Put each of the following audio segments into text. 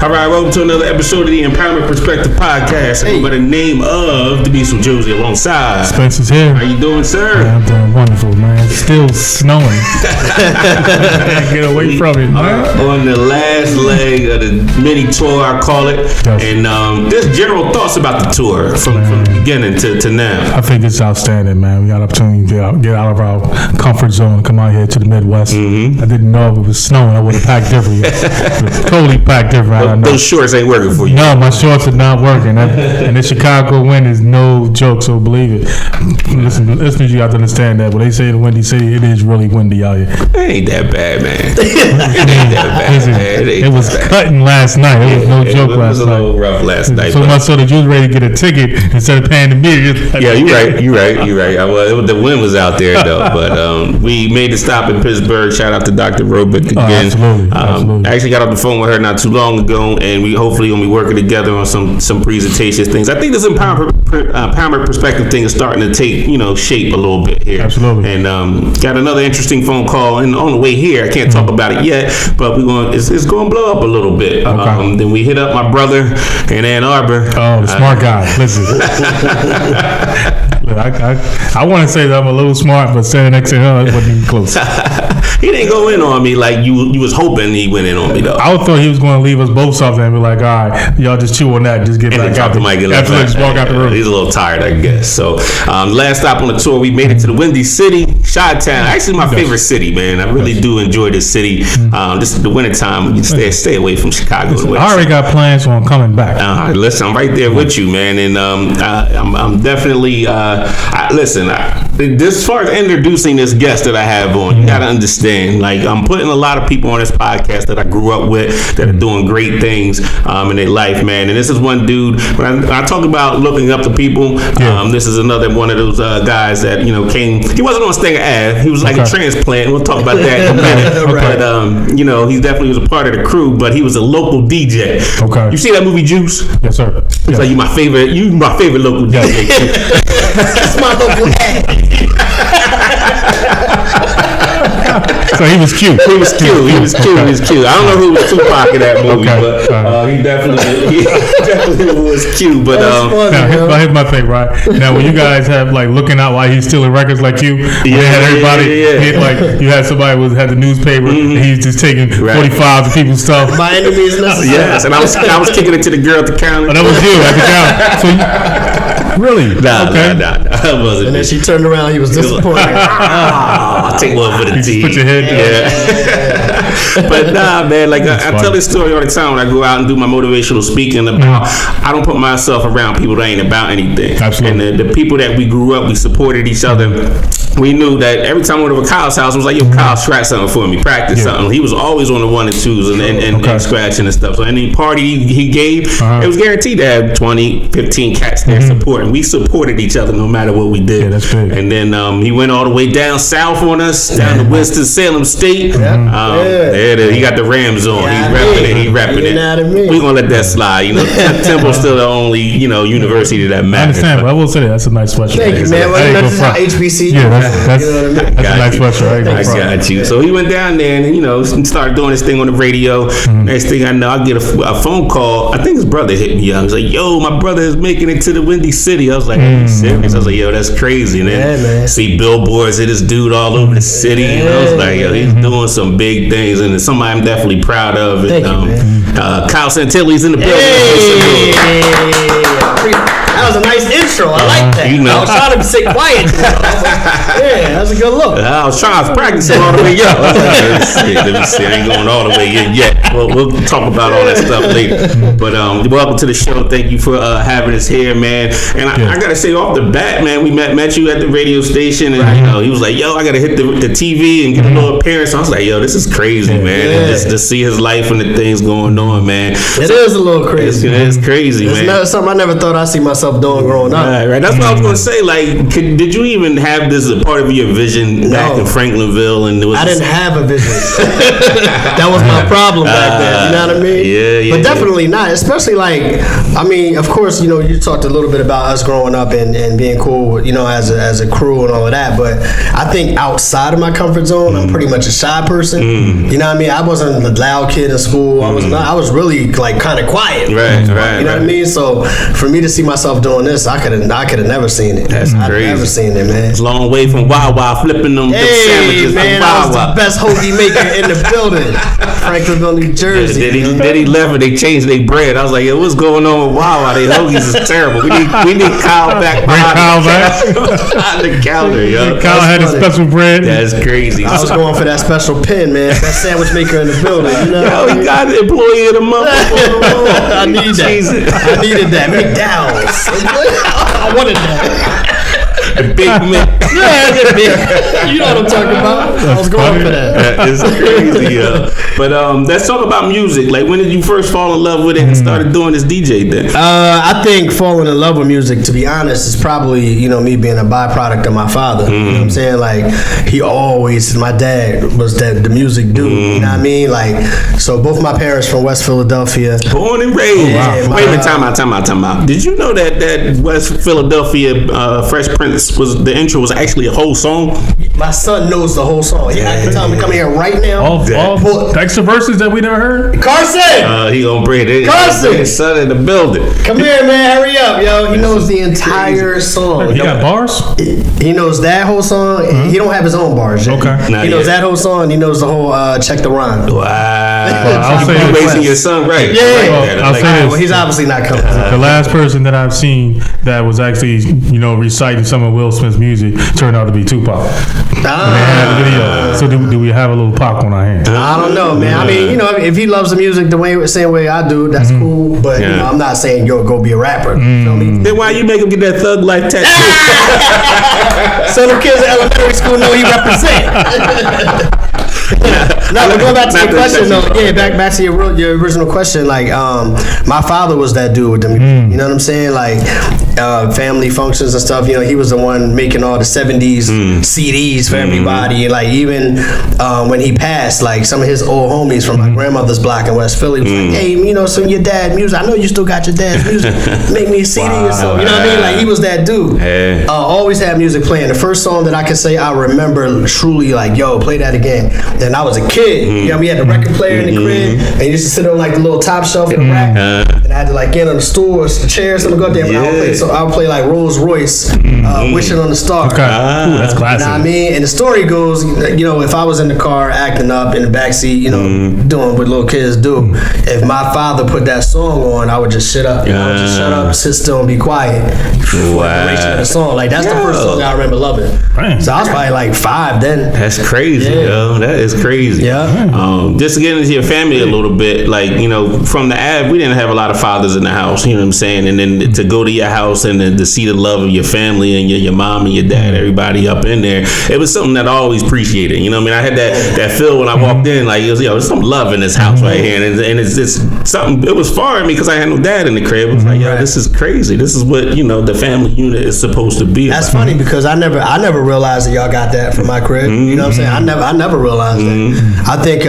All right, welcome to another episode of the Empowerment Perspective Podcast. By the name of the Beast from Josie alongside Spencer's here. How you doing, sir? Yeah, I'm doing wonderful, man. It's still snowing. Can't get away from it, man. On the last leg of the mini tour, I call it. Yes. And just general thoughts about the tour from the beginning to now. I think it's outstanding, man. We got an opportunity to get out of our comfort zone and come out here to the Midwest. Mm-hmm. I didn't know if it was snowing. I would have packed different. Totally packed different. Those shorts ain't working for you. No, my shorts are not working. And the Chicago wind is no joke, so believe it. Listeners, you have to understand that. When they say the Windy City, it is really windy out here. It ain't that bad, man. It ain't that bad. It was cutting last night. It was no joke last night. It was a little rough last night. So much so that you was ready to get a ticket instead of paying the meter. Yeah, you're right. Well, the wind was out there, though. But we made a stop in Pittsburgh. Shout out to Dr. Robick again. Absolutely. I actually got off the phone with her not too long ago, and we hopefully going to be working together on some presentations things. I think this empowerment perspective thing is starting to take shape a little bit here. Absolutely. And got another interesting phone call, and on the way here, I can't talk about it yet, but it's going to blow up a little bit. Okay. Then we hit up my brother in Ann Arbor. Oh, the smart guy. Listen. I want to say that I'm a little smart, but standing next to him, it wasn't even close. He didn't go in on me like you was hoping he went in on me, though. I thought he was going to leave us both something and be like, all right, y'all just chew on that and just get back out the mic. Just walk out the room. He's a little tired, I guess. So, last stop on the tour, we made it to the Windy City, Chi-Town. Actually, my favorite city, man. I really do enjoy this city. Just the wintertime, you stay away from Chicago. Listen, I already got plans on coming back. Listen, I'm right there with you, man. And I'm definitely, as far as introducing this guest that I have on, you got to understand, like, I'm putting a lot of people on this podcast that I grew up with that are doing great things in their life, man. And this is one dude, when I talk about looking up to people, this is another one of those guys that, came, he wasn't on Stinger Ave, he was like a transplant. We'll talk about that in a minute. But, he definitely was a part of the crew, but he was a local DJ. Okay. You see that movie Juice? Yes, sir. He's like, you my favorite local DJ. That's my local act. So he was cute. He was cute. I don't know who was Tupac in that movie, but he definitely was cute. But here's my thing, right? Now, when you guys have like looking out while he's stealing records like you, had everybody hit, like you had somebody who had the newspaper, and he's just taking 45s of people's stuff. By any means necessary. Yes, and I was kicking it to the girl at the counter. Oh, that was you at the counter. So really? Nah, that wasn't. And then she turned around. He was disappointed. I'll take one for the team. Put your head down. But nah, man, like I tell this story all the time when I go out and do my motivational speaking about I don't put myself around people that ain't about anything. Absolutely. And the people that we grew up, we supported each other. We knew that every time we went over Kyle's house, I was like, yo, Kyle, scratch something for me, practice something. He was always on the 1 and 2s and scratching and stuff. So any party he gave, it was guaranteed to have 20, 15 cats there supporting. We supported each other no matter what we did. Yeah, that's big. And then he went all the way down south on us, down to Winston-Salem State. He got the Rams on. He's repping it. We're going to let that slide. Temple's still the only, university that matters. I understand, but I will say that's a nice sweater. Thank you, man. That's how HBC. Yeah, that's a nice sweater. I got you. So he went down there and started doing his thing on the radio. Next thing I know, I get a phone call. I think his brother hit me up. He was like, yo, my brother is making it to the Windy City. I was like, are you serious? I was like, yo, that's crazy. And then see billboards of this dude all over the city. And I was like, yo, he's doing some big things. And it's somebody I'm definitely proud of. Thank you, man. Kyle Santilli's in the building. That was a nice intro. I like that. I was trying to say quiet. That's a good look. I was practicing all the way up. Let me see. I ain't going all the way in yet. We'll talk about all that stuff later. But welcome to the show. Thank you for having us here, man. And I gotta say off the bat, man, we met you at the radio station, and he was like, yo, I gotta hit the TV and get a little appearance. I was like, yo, this is crazy, man. And just to see his life and the things going on, man. It is a little crazy. It is crazy, man. It's something I never thought I'd see myself myself doing growing up. Right. That's what I was gonna say. Like, did you even have this as a part of your vision back in Franklinville? And I didn't have a vision. That was my problem back then. You know what I mean? Yeah. But definitely not. Especially like, I mean, of course, you know, you talked a little bit about us growing up and being cool, you know, as a crew and all of that. But I think outside of my comfort zone, I'm pretty much a shy person. You know what I mean? I wasn't a loud kid in school. I was not. I was really like kind of quiet. Right. You know what I mean? So for me to see myself doing this, I could have never seen it. That's crazy. I've never seen it, man. It's a long way from Wawa flipping them sandwiches. Man, I was the best hoagie maker in the building, Franklinville, New Jersey. Then he left and they changed their bread. I was like, yo, what's going on with Wawa? Their hoagies is terrible. We need Kyle back behind the counter, yo. Kyle had a special bread. That's crazy. I was going for that special pin, man. Best sandwich maker in the building. You know? Yo, he got an employee of the month. I need that. I needed that. McDowell's. I wanted that. The big man. You know what I'm talking about. I was going for that. It's crazy, But let's talk about music. Like, when did you first fall in love with it and started doing this DJ thing? I think falling in love with music, to be honest, is probably, you know, me being a byproduct of my father. You know what I'm saying? Like, my dad was the music dude. You know what I mean? Like, so both my parents from West Philadelphia. Born and raised. Oh, wow. Wait a minute, time out. Did you know that West Philadelphia Fresh Prince the intro was actually a whole song? My son knows the whole song. Yeah, I can tell him to come here right now. All extra verses that we never heard. Carson! He gonna bring it. Carson! His son in the building. Come here, man. Hurry up, yo. He knows the entire song. He got bars? He knows that whole song. He don't have his own bars yet. Okay. He knows that whole song. He knows the whole Check the Rhyme. Wow. I'll say you raising your son right. Yeah. I'll say this. Well, he's obviously not coming. The last person that I've seen that was actually, you know, reciting some of Will Smith's music turned out to be Tupac. They had a video. So do we have a little Pac on our hands? I don't know, man. I mean, you know, if he loves the music the same way I do, that's cool. But you know, I'm not saying go be a rapper. You know me? Then why you make him get that Thug Life tattoo? So the kids in elementary school know he represent. No, but going back to your question though, back to your original question. Like, my father was that dude with the music. You know what I'm saying? Like, family functions and stuff. You know, he was the one making all the '70s CDs for everybody. And like, even when he passed, like some of his old homies from my grandmother's block in West Philly was like, "Hey, you know, some of your dad's music. I know you still got your dad's music. Make me a CD or something." You know what I mean? Like, he was that dude. Always had music playing. The first song that I can say I remember truly, like, yo, play that again. And I was a kid. You know, we had the record player in the crib, and you used to sit on like the little top shelf in the rack. And I had to like get on the stools, the chairs, something go up there. But I would play like Rolls Royce, Wishing on the Star. Okay. Ooh, that's classic. You know what I mean? And the story goes, you know, if I was in the car acting up in the backseat, you know, doing what little kids do, if my father put that song on, I would just shut up. You know, I would just shut up, sit still, and be quiet. For the duration of the song. Like, that's the first song I remember loving. Right. So I was probably like 5 then. That's crazy, yo. That is crazy. Yeah. Just to get into your family a little bit, like, you know, from the ad, we didn't have a lot of fathers in the house, you know what I'm saying? And then to go to your house and to see the love of your family and your mom and your dad, everybody up in there, it was something that I always appreciated. You know what I mean? I had that feel when I walked in, like, there's some love in this house right here. And it's something, it was far in me because I had no dad in the crib. It was like, yo, this is crazy. This is what, you know, the family unit is supposed to be. That's funny because I never realized that y'all got that from my crib. You know what I'm saying? I never realized that. I think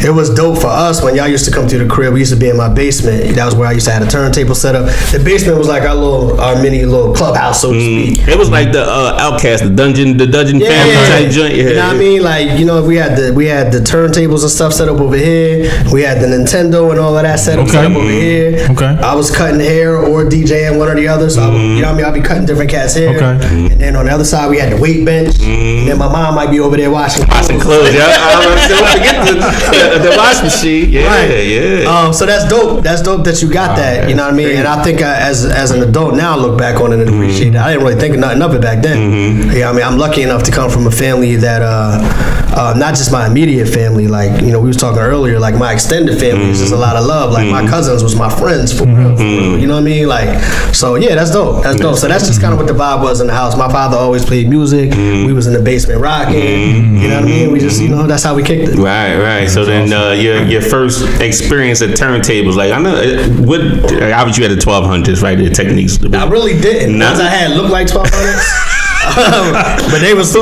it was dope for us when y'all used to come to the crib. We used to be in my basement. That was where I used to have a turntable set up. The basement was like our mini little clubhouse, so to speak. It was like the Outcast, the dungeon family type joint. You know what I mean? Like, you know, we had the turntables and stuff set up over here. We had the Nintendo and all of that set up over here. I was cutting hair or DJing, one or the other. So you know what I mean? I'll be cutting different cats' hair. And then on the other side we had the weight bench. And then my mom might be over there washing clothes. Don't forget the wash machine. Yeah. So that's dope. That's dope that you got that. You know what I mean? And I think as an adult now, I look back on it and appreciate it. I didn't really think of nothing of it back then. Yeah, I mean, I'm lucky enough to come from a family that not just my immediate family, like, you know, we was talking earlier, like my extended family is just a lot of love. Like my cousins was my friends for real, you know what I mean? Like, so yeah, that's dope. That's dope. So that's just kind of what the vibe was in the house. My father always played music. We was in the basement rocking. You know what I mean? We just, you know, that's how we kicked it. Right. So then your first experience at turntables, like I know, obviously you had the 1200s, right? The techniques. I really didn't. Because I had looked like 1200s. But they was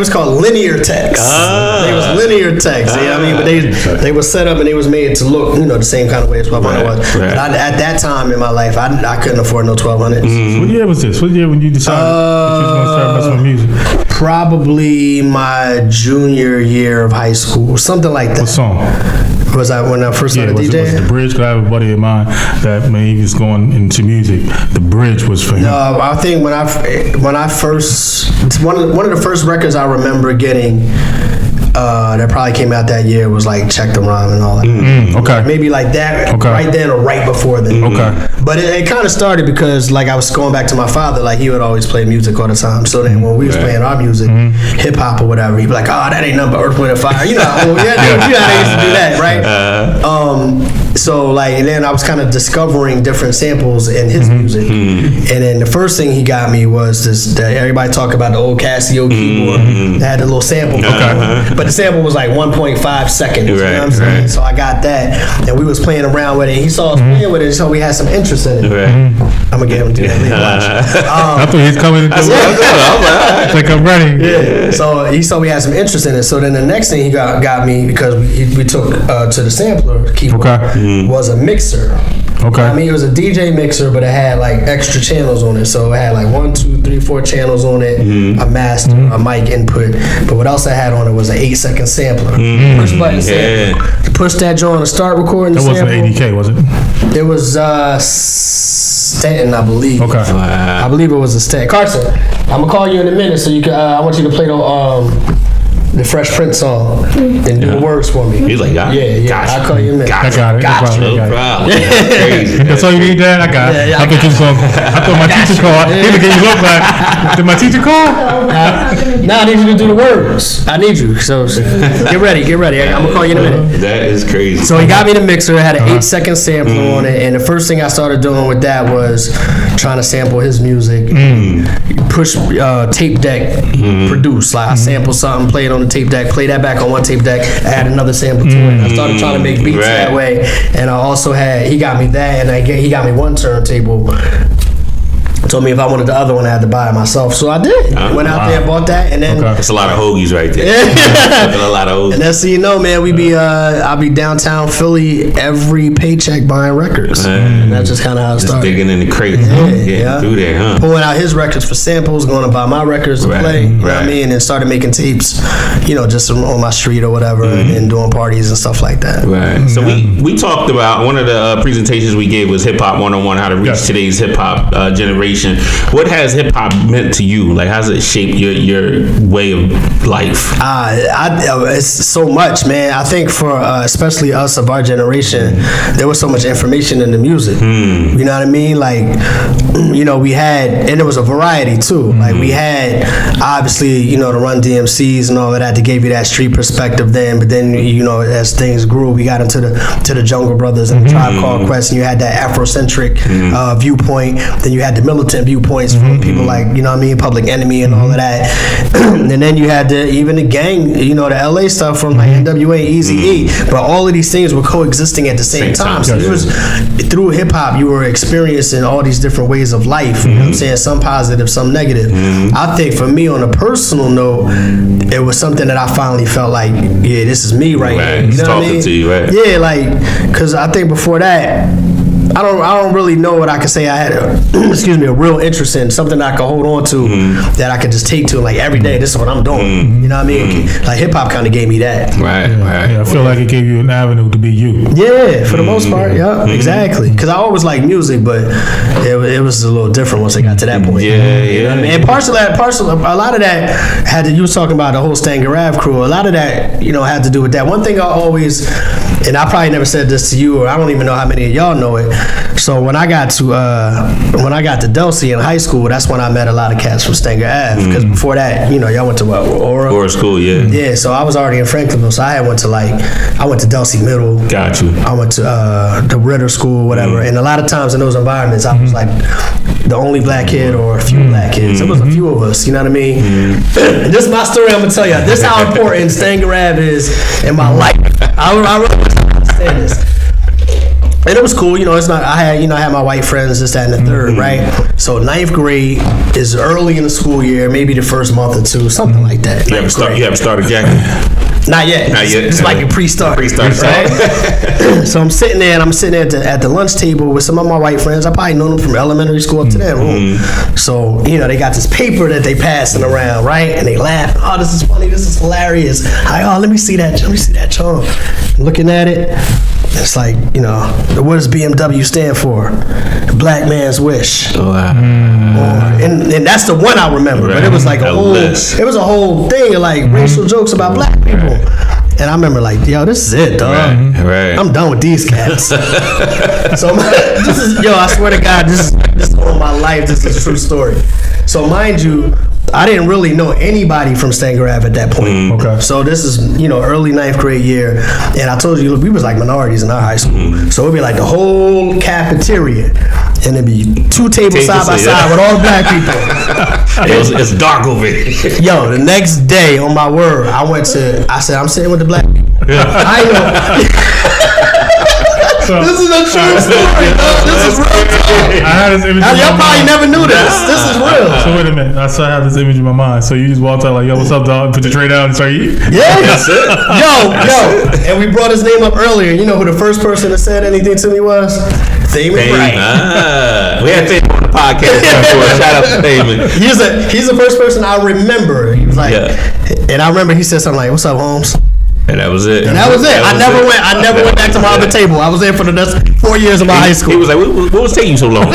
called linear text. They was linear text. You know what I mean? But they was set up and they was made to look, you know, the same kind of way as 1200 was. Right. But at that time in my life, I couldn't afford no 1200s. What year was this? What year when you decided that you was going to start messing with music? Probably my junior year of high school, something like that. What song? Was I when I first started DJing? Was it The Bridge? Because I have a buddy of mine that when he was going into music, The Bridge was for him. I think when I first, one of the first records I remember getting that probably came out that year was like Check the Rhyme and all that. Okay. Maybe like that right then or right before then. Okay. But it kind of started because like I was going back to my father, like he would always play music all the time. So then when we was playing our music, hip hop or whatever, he'd be like, "Oh, that ain't nothing but Earth, Wind and Fire." You know, you know how they used to do that, right? So like, and then I was kind of discovering different samples in his music. And then the first thing he got me was this, that everybody talk about the old Casio keyboard that had a little sample. But the sample was like 1.5 seconds. You know what I'm saying? So I got that, and we was playing around with it. And he saw us playing with it, so we had some interest in it. I'm gonna get him to do that later. I thought he's coming to do it. Like I'm ready. Yeah. So he saw we had some interest in it. So then the next thing he got me, because we took to the sampler keyboard, was a mixer. Okay. I mean, it was a DJ mixer, but it had like extra channels on it. So it had like 1, 2, 3, 4 channels on it, a master, a mic input. But what else I had on it was an 8-second sampler. Push button sampler. Push that joint to start recording the sample. That wasn't ADK, was it? It was Stanton, I believe. Okay. I believe it was a Stanton. Carson, I'm gonna call you in a minute, so you can. I want you to play the Fresh Prince song and do the words for me. He's like, yeah. Gotcha. I'll call you in a minute. I got it. Gotcha. No problem. Crazy. That's all you need, Dad? I got it. I thought my teacher called. He looked at you look like, did my teacher call? Now I need you to do the words. I need you. So get ready. I'm gonna call you in a minute. That is crazy. So he got me the mixer. It had an 8-second sampler on it, and the first thing I started doing with that was trying to sample his music. Push tape deck, produce. Like I sample something, play it on the tape deck, play that back on one tape deck, add another sample to it. I started trying to make beats that way, and I also he got me that, and he got me one turntable. Told me if I wanted the other one, I had to buy it myself. So I did. Went out there, bought that, and then that's a lot of hoagies right there. A lot of hoagies. And that's so you know, man, I'll be downtown Philly every paycheck buying records. And that's just kind of how it started. Just digging in the crates, getting through there, huh? Pulling out his records for samples, going to buy my records to play. You know what I mean? And started making tapes, you know, just on my street or whatever, and doing parties and stuff like that. Right. So we talked about one of the presentations we gave was Hip Hop 101, how to reach today's hip hop generation. What has hip hop meant to you? Like, how's it shaped your way of life? It's so much, man. I think for especially us of our generation, there was so much information in the music. You know what I mean? Like, you know, we had, and there was a variety too. Like, we had obviously, you know, the Run DMCs and all of that that gave you that street perspective then. But then, you know, as things grew, we got into the Jungle Brothers and the Tribe Called Quest, and you had that Afrocentric viewpoint. Then you had the militant viewpoints from people like, you know what I mean, Public Enemy and all of that. And then you had even the gang, you know, the LA stuff from like NWA, Eazy-E. But all of these things were coexisting at the same time. So through hip hop, you were experiencing all these different ways of life. You know what I'm saying? Some positive, some negative. I think for me, on a personal note, it was something that I finally felt like, yeah, this is me right here. You know what I mean? To you, right? Yeah, like, because I think before that, I don't really know what I could say I had a real interest in, something I could hold on to that I could just take to, like, every day, this is what I'm doing. You know what I mean? Like, hip hop kind of gave me that. Right. Yeah, I feel like it gave you an avenue to be you. Yeah, for the most part, exactly. Because I always liked music, but it was a little different once I got to that point. You know what I mean? And a lot of that had to, you was talking about the whole Stan Garab crew, a lot of that, you know, had to do with that. One thing I always, and I probably never said this to you, or I don't even know how many of y'all know it, So when I got to Delsey in high school, that's when I met a lot of cats from Stanger Ave. Because before that, y'all went to what? Aura school, yeah. Yeah, so I was already in Franklinville, so I went to Delsey Middle. Got you. I went to the Ritter School, whatever. And a lot of times in those environments, I was like the only black kid or a few black kids. There was a few of us, you know what I mean? And this is my story. I'm gonna tell you. This is how important Stanger Ave is in my life. I really want to understand this. And it was cool, it's not. I had my white friends, this, that, and the third, right? So 9th grade is early in the school year, maybe the first month or two, something like that. You haven't started, Jack? Not yet. It's like a pre-start. Right? So I'm sitting there at the lunch table with some of my white friends. I probably known them from elementary school up to that room. So, they got this paper that they passing around, right? And they laugh. Oh, this is funny. This is hilarious. Let me see that. Chunk. Looking at it. It's like, what does BMW stand for? Black man's wish. Wow. And that's the one I remember. Right. But it was like it was a whole thing of like racial jokes about black people. Right. And I remember like, yo, this is it, dog. Right. I'm done with these cats. So I swear to God, this is all my life. This is a true story. So mind you, I didn't really know anybody from Stanger Ave at that point. Okay. So this is, early 9th grade year. And I told you, we was like minorities in our high school. So it'd be like the whole cafeteria. And it'd be 2 tables side by side with all the black people. It's dark over here. Yo, the next day, on my word, I said, I'm sitting with the black people. Yeah. I know. This is a true story, though. This is real. I had this image. Y'all probably never knew this. This is real. So wait a minute. I have this image in my mind. So you just walked out like, yo, what's up, dog? Put your tray down and start eating. Yeah. That's it. Yo. And we brought his name up earlier. You know who the first person that said anything to me was? Thaman Bright. We had Thaman on the podcast before. Shout out to Thaman. He's the first person I remember. He was like, and I remember he said something like, "What's up, Holmes?" And that was it. I never went back to my other table. I was there for the next 4 years of my high school. He was like, what was taking you so long?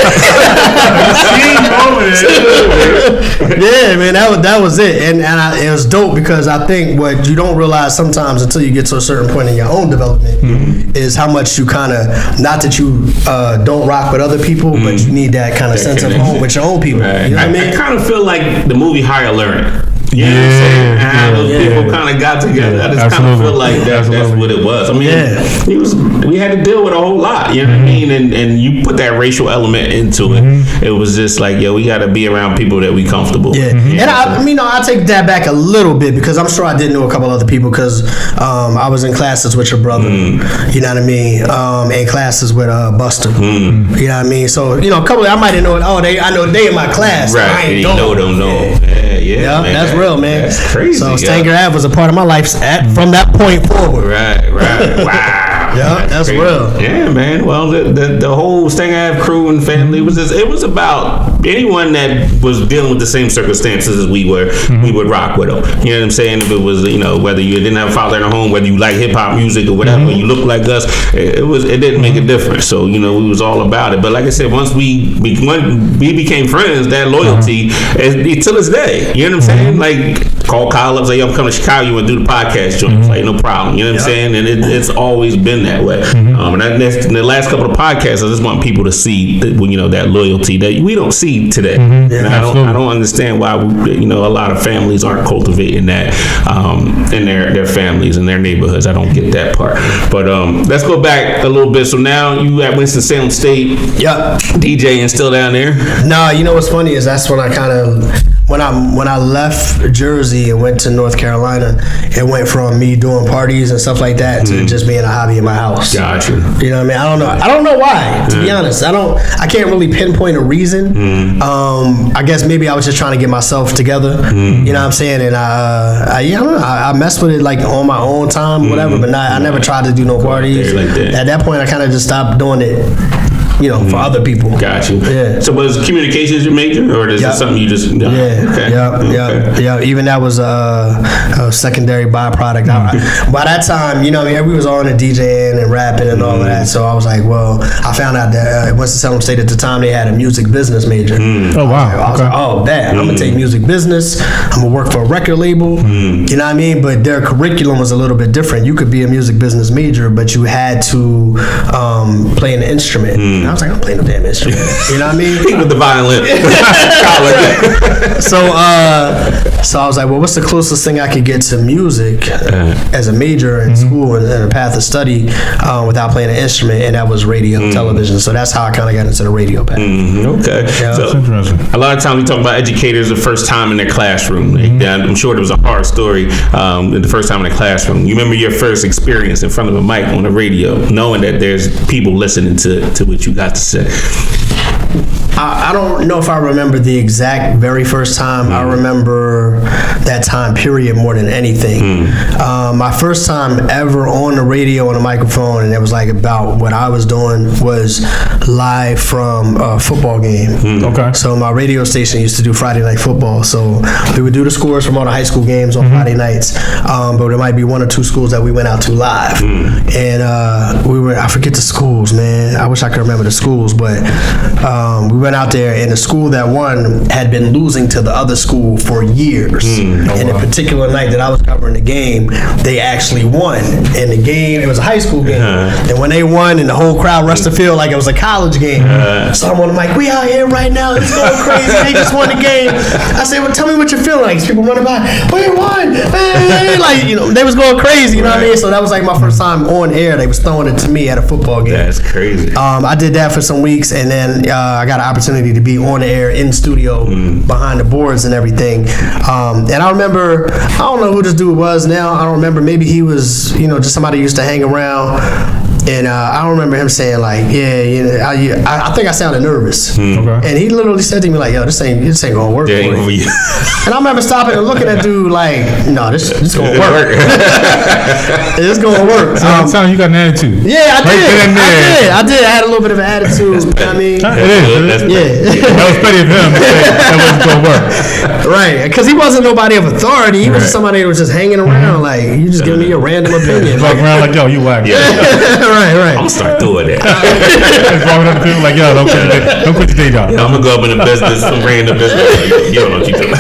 Yeah, man, that was it. And it was dope because I think what you don't realize sometimes until you get to a certain point in your own development is how much you kind of, not that you don't rock with other people, but you need that kind of sense of home with your own people. Right. You know what I mean? I kind of feel like the movie Higher Learning. Yeah, those people kind of got together. I just kind of feel like that's what it was. I mean, we had to deal with a whole lot. You know what I mean? And you put that racial element into it. It was just like, we got to be around people that we comfortable with. And I take that back a little bit because I'm sure I did know a couple other people because I was in classes with your brother. You know what I mean? In classes with Buster. You know what I mean? So a couple. I might have known. I know they in my class. Right. I ain't don't know. Yeah, man, that's real, man. That's crazy. So Stanger Ave was a part of my life from that point forward. Right. Wow. Yeah, that's real. Yeah, man. Well, the whole Stanger Ave crew and family was it was about anyone that was dealing with the same circumstances as we were. We would rock with them. You know what I'm saying? If it was whether you didn't have a father in the home, whether you like hip hop music or whatever, you look like us, it didn't make a difference. So we was all about it. But like I said, once we became friends, that loyalty till this day. You know what I'm saying? Like call Kyle up, say, yo, I'm coming to Chicago, you want to do the podcast joint? Like, no problem. You know what I'm saying? And it's always been that way. And that's, in the last couple of podcasts, I just want people to see that loyalty that we don't see today. And I don't understand why a lot of families aren't cultivating that in their families and their neighborhoods. I don't get that part. But let's go back a little bit. So now you at Winston-Salem State. Yep. DJ and still down there? No, what's funny is that's when I kind of when I left Jersey and went to North Carolina, it went from me doing parties and stuff like that to just being a hobby in my house. Gotcha. You know what I mean? I don't know why, to be honest. I can't really pinpoint a reason. I guess maybe I was just trying to get myself together. You know what I'm saying? And I don't know. I messed with it like on my own time, whatever. But I never tried to do no parties. Like that. At that point, I kind of just stopped doing it. For other people. Got you. Yeah. So was communications your major, or is it something you just? Yeah. Even that was a secondary byproduct. By that time, we was on and DJing and rapping and all of that. So I was like, well, I found out that at Winston-Salem State at the time they had a music business major. Oh wow. I was like, oh, damn, I'm gonna take music business. I'm gonna work for a record label. You know what I mean? But their curriculum was a little bit different. You could be a music business major, but you had to play an instrument. I was like, I'm playing no damn instrument. You know what I mean? He with the violin. So I was like, well, what's the closest thing I could get to music as a major in school and a path of study without playing an instrument, and that was radio and television. So that's how I kind of got into the radio path. Okay. Yeah, So that's interesting. a lot of times we talk about educators the first time in their classroom. I'm sure there was a hard story the first time in the classroom. You remember your first experience in front of a mic on the radio, knowing that there's people listening to what you got to say. I don't know if I remember the exact very first time. I remember that time period more than anything. My first time ever on the radio on a microphone, and it was like about what I was doing, was live from a football game. Okay. So my radio station used to do Friday night football. So we would do the scores from all the high school games on Friday nights. But there might be one or two schools that we went out to live. And I forget the schools, man. I wish I could remember the schools, but we went out there, and the school that won had been losing to the other school for years. And the particular night that I was covering the game, they actually won. And the game, it was a high school game. And when they won, and the whole crowd rushed the field like it was a college game. So I'm on the mic, we out here right now, it's going crazy, they just won the game. I said, well, tell me what you're feeling like. People running by, we won, hey, like, you know, they was going crazy, you know what I mean? So that was like my first time on air. They was throwing it to me at a football game. That's crazy. I did that for some weeks, and then I got an opportunity to be on the air in studio behind the boards and everything. And I remember, I don't know who this dude was now. I don't remember. Maybe he was, just somebody who used to hang around. And I don't remember him saying like, I think I sounded nervous. Okay. And he literally said to me like, yo, this ain't gonna work for you. And I remember stopping and looking at dude like, no, this gonna work. It's gonna work. So I'm telling you, got an attitude. Yeah, I Right then and there. did. I had a little bit of an attitude. You know what I mean? It is. Yeah. That was petty of him to say that wasn't gonna work. Right, because he wasn't nobody of authority. He was just somebody that was just hanging around. Like, you just giving me your random opinion. Walking around like, yo, you whack. Right. I'm gonna start doing that. Just walking up to people like, yo, don't quit your day job. I'm gonna go up in a business, some random business. You don't know what you're doing.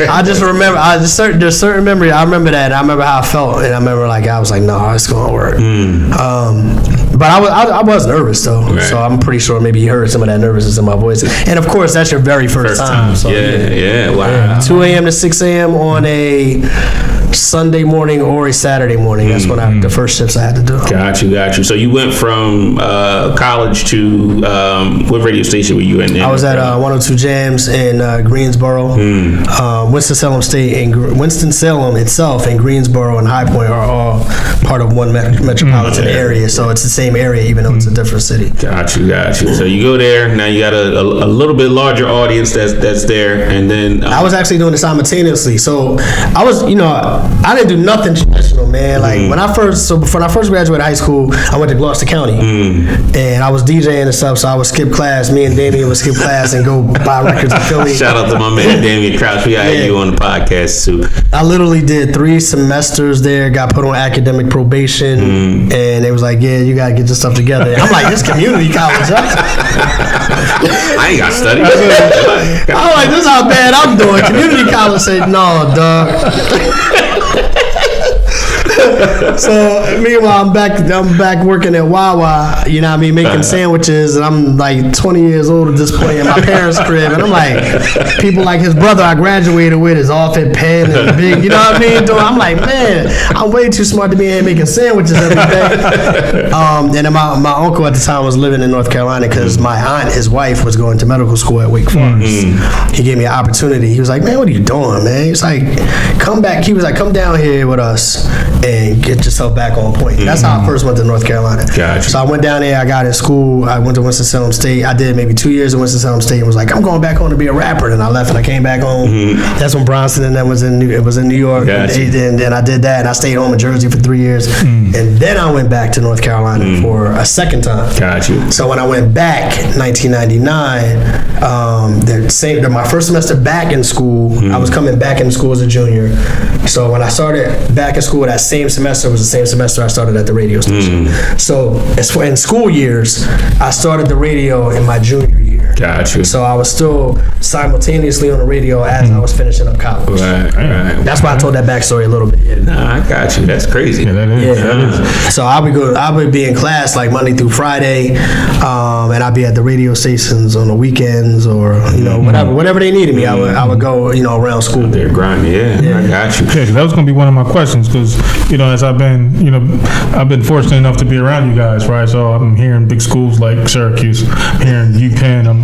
I just remember, there's certain memory. I remember that. I remember how I felt, and I remember like I was like, no, it's gonna work. But I was nervous though, so I'm pretty sure maybe you heard some of that nervousness in my voice. And of course, that's your very first time. So, Wow. 2 a.m. to 6 a.m. on a Sunday morning or a Saturday morning. That's when the first shifts I had to do. Got you. So you went from college to what radio station were you in? I was at 102 Jams in Greensboro. Winston-Salem State and Winston-Salem itself and Greensboro and High Point are all part of one metropolitan area. So it's the same area, even though it's a different city. Got you. So you go there. Now you got a little bit larger audience that's there, and then I was actually doing it simultaneously. So I was, I didn't do nothing traditional, man. Like when I first graduated high school, I went to Gloucester County, and I was DJing and stuff. So I would skip class. Me and Damien would skip class and go buy records in Philly. Shout out to my man Damien Crouch. We had you on the podcast too. I literally did 3 semesters there. Got put on academic probation, and they was like, "Yeah, you gotta get your stuff together." I'm like, "This community college." I ain't got to study. I'm like, "This is how bad I'm doing." Community college said, "No, dog." So meanwhile, I'm back working at Wawa, you know what I mean, making sandwiches, and I'm like 20 years old at this point in my parents' crib, and I'm like, people like his brother I graduated with is off at Penn and big, you know what I mean? I'm like, man, I'm way too smart to be in here making sandwiches every day. And then my uncle at the time was living in North Carolina because my aunt, his wife, was going to medical school at Wake Forest. He gave me an opportunity. He was like, man, what are you doing, man? He's like, come back. He was like, come down here with us and get yourself back on point. That's how I first went to North Carolina. Gotcha. So I went down there, I got in school, I went to Winston-Salem State. I did maybe 2 years at Winston-Salem State and was like, I'm going back home to be a rapper. And I left and I came back home. That's when Bronson and them was in New York. Gotcha. And then I did that and I stayed home in Jersey for 3 years. And then I went back to North Carolina for a second time. Got you. So when I went back in 1999, my first semester back in school, I was coming back into school as a junior. So when I started back in school, that same semester was the same semester I started at the radio station. So as for in school years, I started the radio in my junior year. year. Gotcha. So I was still simultaneously on the radio as I was finishing up college. Right. That's why I told that backstory a little bit. Yeah. Nah, I got you. That's crazy. Yeah, that is. So I would be in class like Monday through Friday, and I'd be at the radio stations on the weekends or whatever they needed me. I would go around school. They're grinding. Yeah, I got you. Yeah, 'cause that was gonna be one of my questions because as I've been fortunate enough to be around you guys, right? So I'm hearing big schools like Syracuse, hearing UPenn, I'm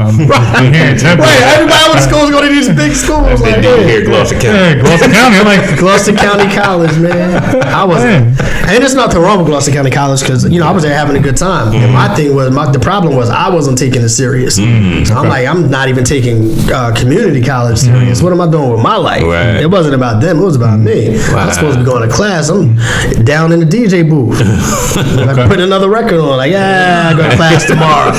hearing Temple. Right, everybody with schools go to these big schools. They do here, Gloucester County. Yeah, Gloucester County. I'm like Gloucester County College, man. I was, and there's nothing wrong with Gloucester County College because I was there having a good time. And my thing was, the problem was I wasn't taking it serious. So I'm like, I'm not even taking community college serious. What am I doing with my life? Right. It wasn't about them. It was about me. Wow. I'm supposed to be going to class. I'm down in the DJ booth. Like putting another record on. Like, I go to class tomorrow.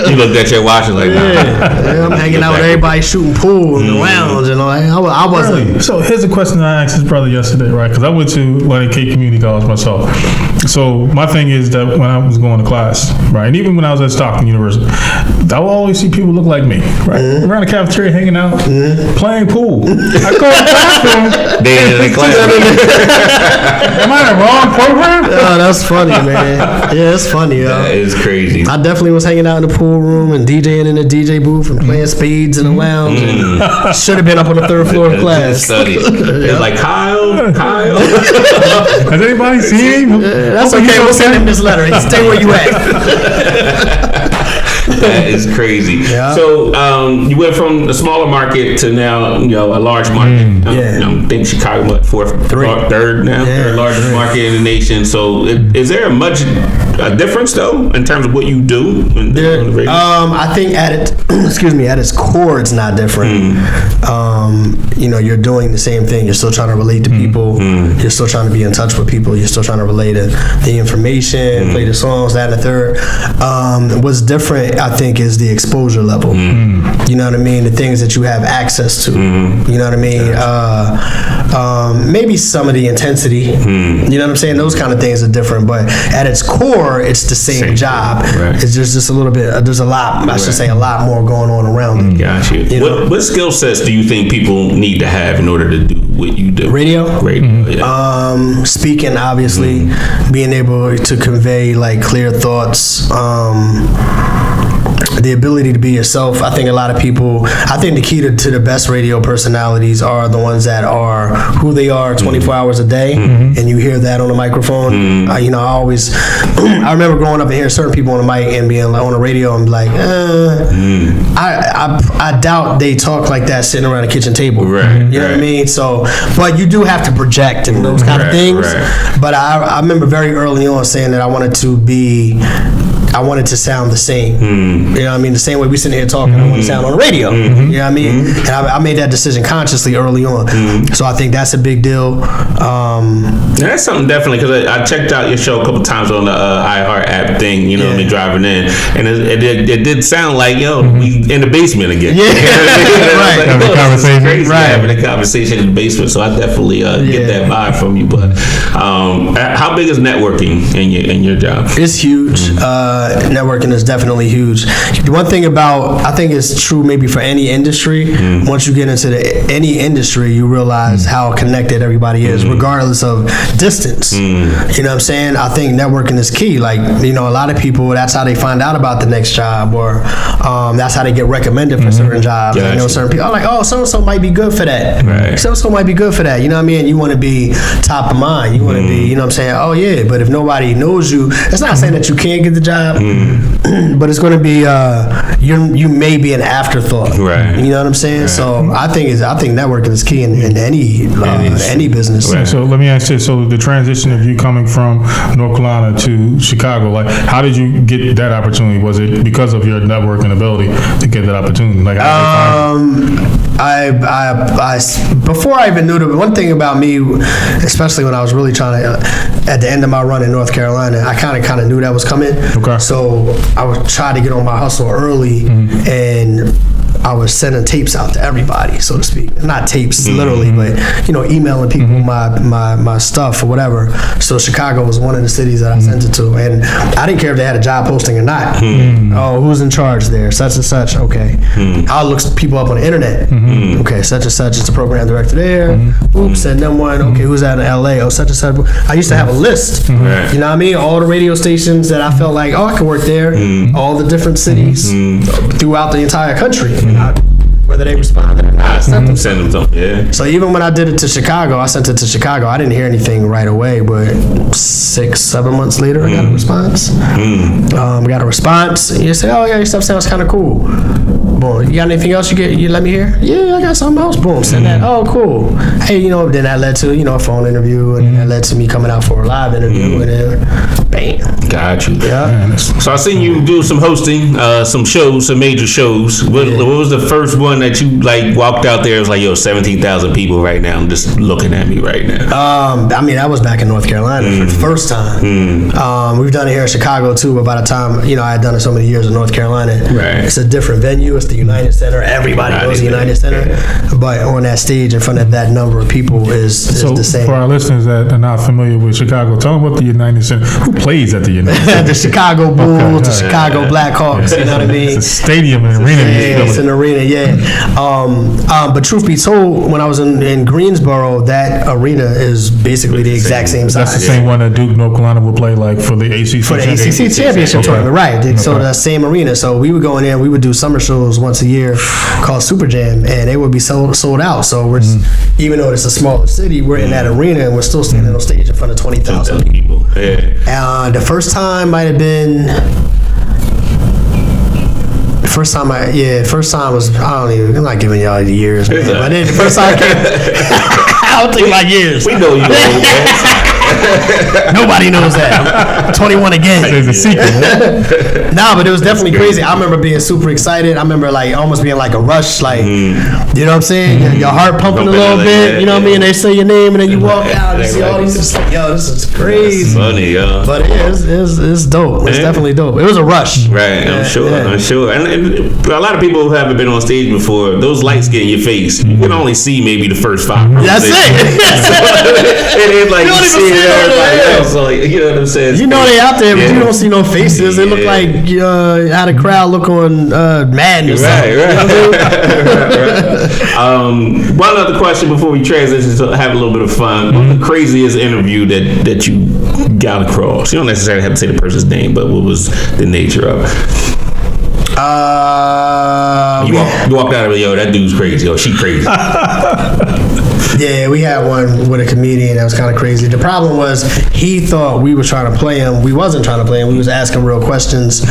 You looked at your watch and like, nah. Yeah, I'm hanging out with everybody shooting pool in the lounge and all that. I wasn't. Really? So here's a question that I asked his brother yesterday, right? Because I went to Atlantic Cape Community College myself. So my thing is that when I was going to class, right, and even when I was at Stockton University, I would always see people look like me, right? Around the cafeteria, hanging out, playing pool. I go to the bathroom. They in the class. Am I in the wrong program? Oh, that's funny, man. Yeah, it's funny, yo. That is crazy. I definitely was hanging out in the pool room and DJing in the DJ booth and playing spades in the lounge. Should have been up on the third floor of class. Study. It's like Kyle. Has anybody seen him? That's okay. We'll send him this letter. Stay where you at. That is crazy. Yeah. So you went from a smaller market to now a large market. I think Chicago, third now, third largest market in the nation. So is there a difference though in terms of what you do? I think at its core, it's not different. You're doing the same thing. You're still trying to relate to people. You're still trying to be in touch with people. You're still trying to relay the information, play the songs, that and the third. What's different, I think, is the exposure level. You know what I mean? The things that you have access to. You know what I mean? Maybe some of the intensity. You know what I'm saying? Those kind of things are different, but at its core, it's the same job. Right. It's just a little bit. There's a lot. I should say a lot more going on around it. Got you. What skill sets do you think people need to have in order to do what you do? Radio. Yeah. Speaking, obviously, being able to convey like clear thoughts. The ability to be yourself. I think the key to the best radio personalities are the ones that are who they are 24 hours a day, and you hear that on the microphone. I remember growing up and hearing certain people on the mic and being on the radio and be like, I doubt they talk like that sitting around a kitchen table. Right. You know what I mean? So, but you do have to project and those kind of things. Right. But I remember very early on saying that I wanted to sound the same. You know what I mean? The same way we sitting here talking, I want to sound on the radio. You know what I mean? And I made that decision consciously early on. So I think that's a big deal. That's something definitely, because I checked out your show a couple times on the iHeart app thing, what I mean, driving in. And it did sound like, we in the basement again. Yeah. Right. Having a conversation. Having a conversation in the basement. So I definitely get that vibe from you. But how big is networking in your job? It's huge. Networking is definitely huge. The one thing I think it's true maybe for any industry, once you get into any industry, you realize how connected everybody is, regardless of distance. You know what I'm saying? I think networking is key. Like, a lot of people, that's how they find out about the next job, or that's how they get recommended for certain jobs. Gotcha. Certain people are like, oh, so-and-so might be good for that. Right. So-and-so might be good for that. You know what I mean? You want to be top of mind. You want to be, I'm saying? Oh, yeah. But if nobody knows you, it's not saying that you can't get the job, but it's going to be, you may be an afterthought. Right. You know what I'm saying? Right. So I think networking is key in any business. Right. So let me ask you, so the transition of you coming from North Carolina to Chicago, like, how did you get that opportunity? Was it because of your networking ability to get that opportunity? Like, before I even knew one thing about me, especially when I was really trying to, at the end of my run in North Carolina, I kind of knew that was coming. Okay. So I would try to get on my hustle early and I was sending tapes out to everybody, so to speak. Not tapes literally, but emailing people my stuff or whatever. So Chicago was one of the cities that I sent it to, and I didn't care if they had a job posting or not. Oh, who's in charge there? Such and such. Okay. I'll look people up on the internet. Okay, such and such is the program director there. Oops, send them one. Okay, who's out in LA? Oh, such and such. I used to have a list. You know what I mean? All the radio stations that I felt like, I could work there. All the different cities throughout the entire country. Whether they responded or not, I sent them. Send them something. Yeah. So even when I did it to Chicago, I sent it to Chicago. I didn't hear anything right away, but 6-7 months later, I got a response. Got a response. And you say, "Oh yeah, your stuff sounds kind of cool." Boom. You got anything else you let me hear? Yeah, I got something else. Boom. Send that. Oh, cool. Hey, then that led to a phone interview, and that led to me coming out for a live interview, and then bam. Got you. Yeah. So I seen you do some hosting, some shows, some major shows. What was the first one that you walked out there? It was like, 17,000 people right now. I'm just looking at me right now. That was back in North Carolina for the first time. We've done it here in Chicago too, but by the time I had done it so many years in North Carolina, it's a different venue. It's the United Center. Everybody knows the United Center, but on that stage in front of that number of people is the same. For our listeners that are not familiar with Chicago, tell them what the United Center. Who plays at the United Center? The Chicago Bulls, the Chicago Blackhawks. You know what I mean? It's a stadium and arena. It's an arena. Yeah. But truth be told, when I was in Greensboro, that arena is basically the exact same size. That's the same one that Duke, North Carolina will play for the ACC. For the ACC championship tournament, right? So the same arena. So we would go in there. We would do summer shows once a year called Super Jam, and they would be sold out. So we're even though it's a smaller city, we're in that arena and we're still standing on stage in front of 20,000 people. And the first time might have been. First time was, I'm not giving y'all the years, man. But then the first time I came, I don't think about years. We know you know that. Nobody knows that. I'm 21 again. There's a secret. Nah, but it was definitely crazy. I remember being super excited. I remember almost being like a rush, you know what I'm saying? Your heart pumping a little bit, you know what I mean? They say your name and then you walk out and see all these, it's like, this is crazy. That's funny, yo. But it's dope. It's definitely dope. It was a rush. Right, I'm sure. And a lot of people who haven't been on stage before, those lights get in your face. You can only see maybe the first 5 rows. That's it. It ain't like you see everybody else. So you know what I'm saying? You know they out there, but you don't see no faces. They look like how the crowd look on Madden or something. Right. One other question before we transition to have a little bit of fun. What's the craziest interview that you got across? You don't necessarily have to say the person's name, but what was the nature of it? You walked out of it, that dude's crazy. She crazy. Yeah, we had one with a comedian that was kind of crazy. The problem was he thought we were trying to play him. We wasn't trying to play him. We was asking real questions.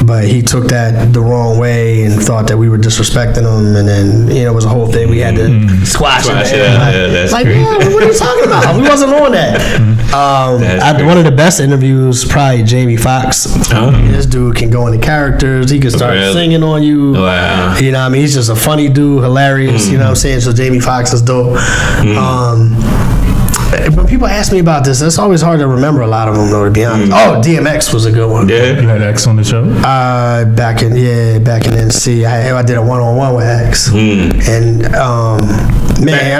But he took that the wrong way and thought that we were disrespecting him. And then, it was a whole thing. We had to squash it. That's crazy. What are you talking about? We wasn't on that. One of the best interviews, probably Jamie Foxx. This dude can go into characters. He can start singing on you. Wow. You know what I mean? He's just a funny dude, hilarious. You know what I'm saying? So Jamie Foxx is dope. When people ask me about this, it's always hard to remember a lot of them, though, to be honest. DMX was a good one. Yeah. You had X on the show? Back in NC, I did a one-on-one with X. And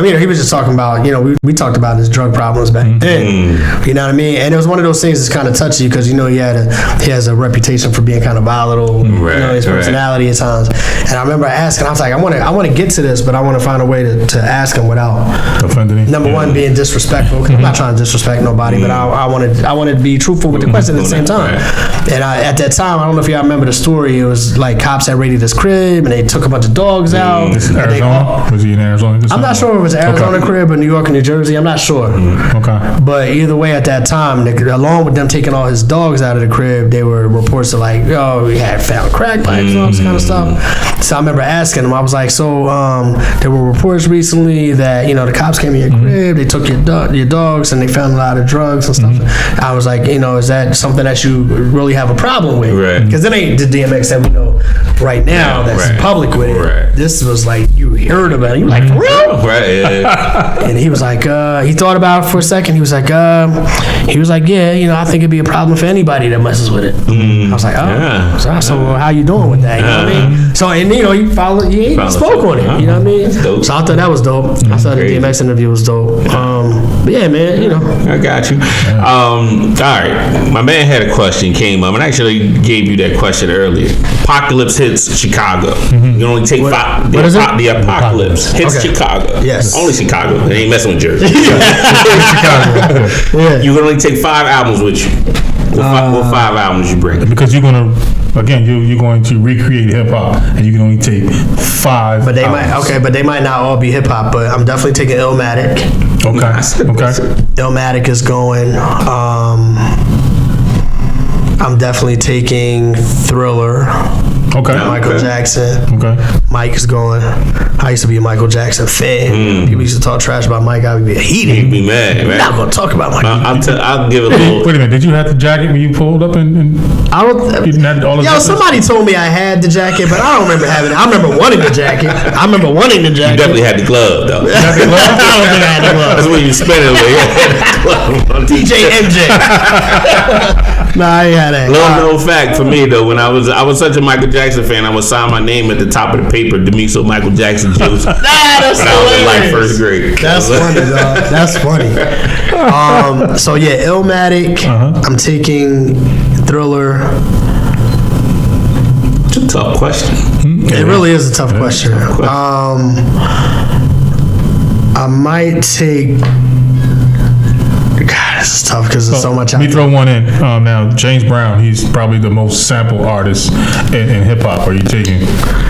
he was just talking about, we talked about his drug problems back then. You know what I mean? And it was one of those things that's kind of touchy because, he has a reputation for being kind of volatile, his personality at times. And I remember asking, I was like, I want to get to this, but I want to find a way to ask him without offending him. Number one, being disrespectful. I'm not trying to disrespect nobody, but I wanted to be truthful with the question at the same time. And at that time, I don't know if y'all remember the story. It was like cops had raided his crib and they took a bunch of dogs out. This is Arizona? Was he in Arizona? I'm not sure if it was Arizona crib or New York or New Jersey. I'm not sure. Okay. But either way, at that time, along with them taking all his dogs out of the crib, there were reports of we had found crack pipes and all this kind of stuff. So I remember asking him, I was like, there were reports recently that, the cops came in your crib, they took your dogs and they found a lot of drugs and stuff. I was like, is that something that you really have a problem with. Right. Because it ain't the DMX that we know right now that's public with it. Right. This was like, you heard about it. You like, for real? Right. Yeah. And he was like, he thought about it for a second. He was like, yeah, you know, I think it'd be a problem for anybody that messes with it. I was like, so how you doing with that? You know what I mean? So, and you know, he spoke on it. You know what I mean? Dope. So I thought that was dope. I thought the DMX interview was dope. But yeah, man, you know. I got you. All right. My man had a question came up, and I actually gave you that question earlier. Apocalypse hits Chicago. You can only take 5. What is it? The apocalypse hits Okay. Chicago. Yes. Only Chicago. They ain't messing with Jersey. Chicago. Yeah. You can only take 5 albums with you. What 5 albums you bring? Because you're gonna, again, you're going to recreate hip hop, and you can only take 5. But they albums. but they might not all be hip hop. But I'm definitely taking Illmatic. Okay. Illmatic is going. I'm definitely taking Thriller. Okay. Michael Jackson. Okay. Mike is going. I used to be a Michael Jackson fan. People used to talk trash about Mike. I would be heated. You'd be mad, man. Not gonna talk about Mike. I'll give it a little. Wait a minute. Did you have the jacket when you pulled up and I don't. you didn't have all of Yo, that? somebody told me I had the jacket, but I don't remember having it. I remember wanting the jacket. You definitely had the glove, though. I don't think I had the glove. That's when you spent it away. DJ MJ. Nah, I ain't had that. Little known fact for me though, when I was such a Michael Jackson fan, I would sign my name at the top of the paper, Demiso Michael Jackson Juice. That's when I was in like hilarious. first grade. That's funny, dog. That's funny. So yeah, Illmatic. I'm taking Thriller. It's a tough question. It really is a tough question. I might take. God, this is tough because there's so much out Let me there. throw one in. Now, James Brown, he's probably the most sampled artist in hip hop. Are you taking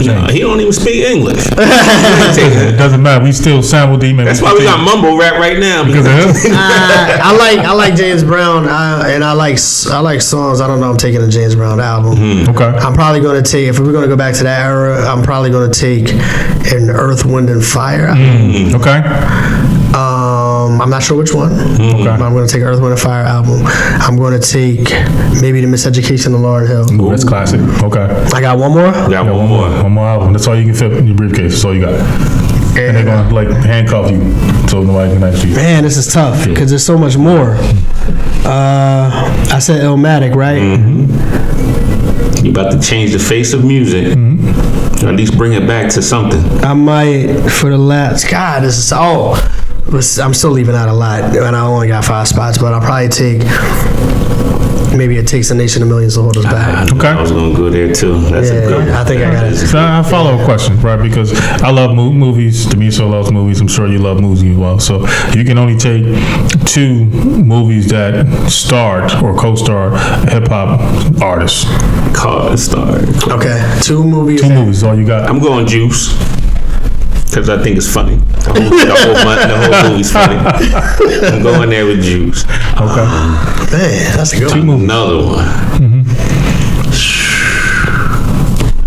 James? He don't even speak English. It doesn't matter. We still sampled him. That's why we got mumble rap right now. because of him. I like James Brown, and I like songs. I don't know. I'm taking a James Brown album. Okay. I'm probably going to take, if we're going to go back to that era, I'm probably going to take an Earth, Wind, and Fire album. Okay. I'm not sure which one. Okay. I'm going to take Earth, Wind, and Fire album. I'm going to take maybe The Miseducation of Lauryn Hill. Ooh, that's classic. Okay. I got one more. Got one more. One more album. That's all you can fit in your briefcase. That's all you got. And they're gonna like handcuff you so nobody can actually. Man, this is tough because there's so much more. I said Illmatic, right? You about to change the face of music. Or at least bring it back to something. I might for the last. God, this is I'm still leaving out a lot, and I only got 5 spots. But I'll probably take. Maybe It Takes a Nation of Millions to Hold Us Back. Okay. I was gonna go there too. That's a good one. I think I got it. So I follow a question, right? Because I love movies. Demiso loves movies. I'm sure you love movies as well. So you can only take 2 movies that starred or co-starred hip hop artists. Okay, 2 movies. 2 movies, all you got. I'm going Juice. Because I think it's funny. The whole movie's funny. I'm going there with Juice. Okay. Man, that's a good one. Another one.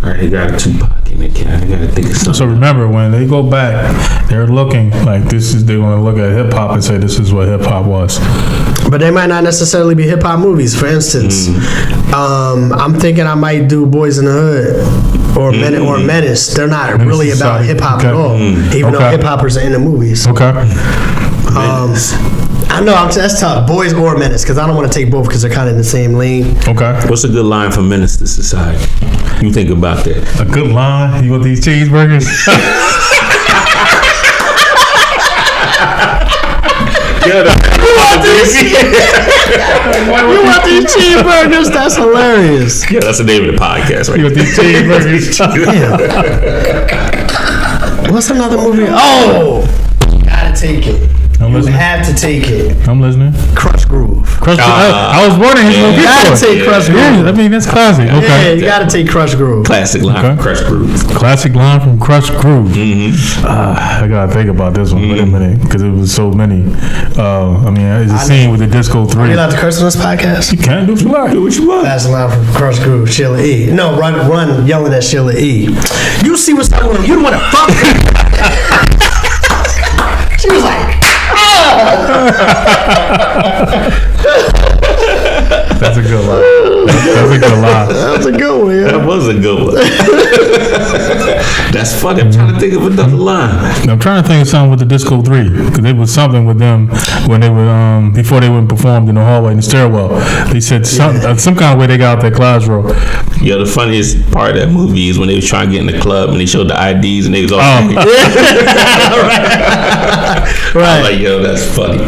All right, you got a Tupac in it. I gotta think of something. So remember, when they go back, they're looking like this is. They want to look at hip hop and say this is what hip hop was. But they might not necessarily be hip hop movies. For instance, I'm thinking I might do Boys in the Hood or Menace. They're not really about hip hop at all, even though hip hoppers are in the movies. Okay. I know that's tough. Boys or Menace, because I don't want to take both because they're kind of in the same lane. Okay. What's a good line for Menace to Society? You think about that. A good line. You want these cheeseburgers? You want these cheeseburgers? That's hilarious. Yeah, that's the name of the podcast, right? You want these cheeseburgers? What's another movie? Oh, gotta take it. I'm You listening. have to take it. I'm listening. Crush Groove. Crush. I was wondering who's gonna You get gotta for it. take Crush Groove. Yeah, I mean that's classic. Yeah, Okay. you gotta take Crush Groove. Classic line from Okay. Crush Groove. Classic line from Crush Groove. I gotta think about this one. Wait a minute, because it was so many. I mean, it's a scene with the Disco 3. Are you allowed to curse on this podcast? You can do what you like. Do what you want. That's a line from Crush Groove, Sheila E. No, run yelling at Sheila E. You see what's up with him? You don't want to fuck him. She was like, That's a good line. That's a good lie. That was a good one, yeah. That was a good one. That's funny. I'm trying to think of another line. I'm trying to think of something with the Disco 3 because it was something with them when they were before they went performed in the hallway in the stairwell. They said some kind of way they got out their class row. Yo, the funniest part of that movie is when they was trying to get in the club and they showed the IDs and they was all Right. I'm like, yo, that's funny.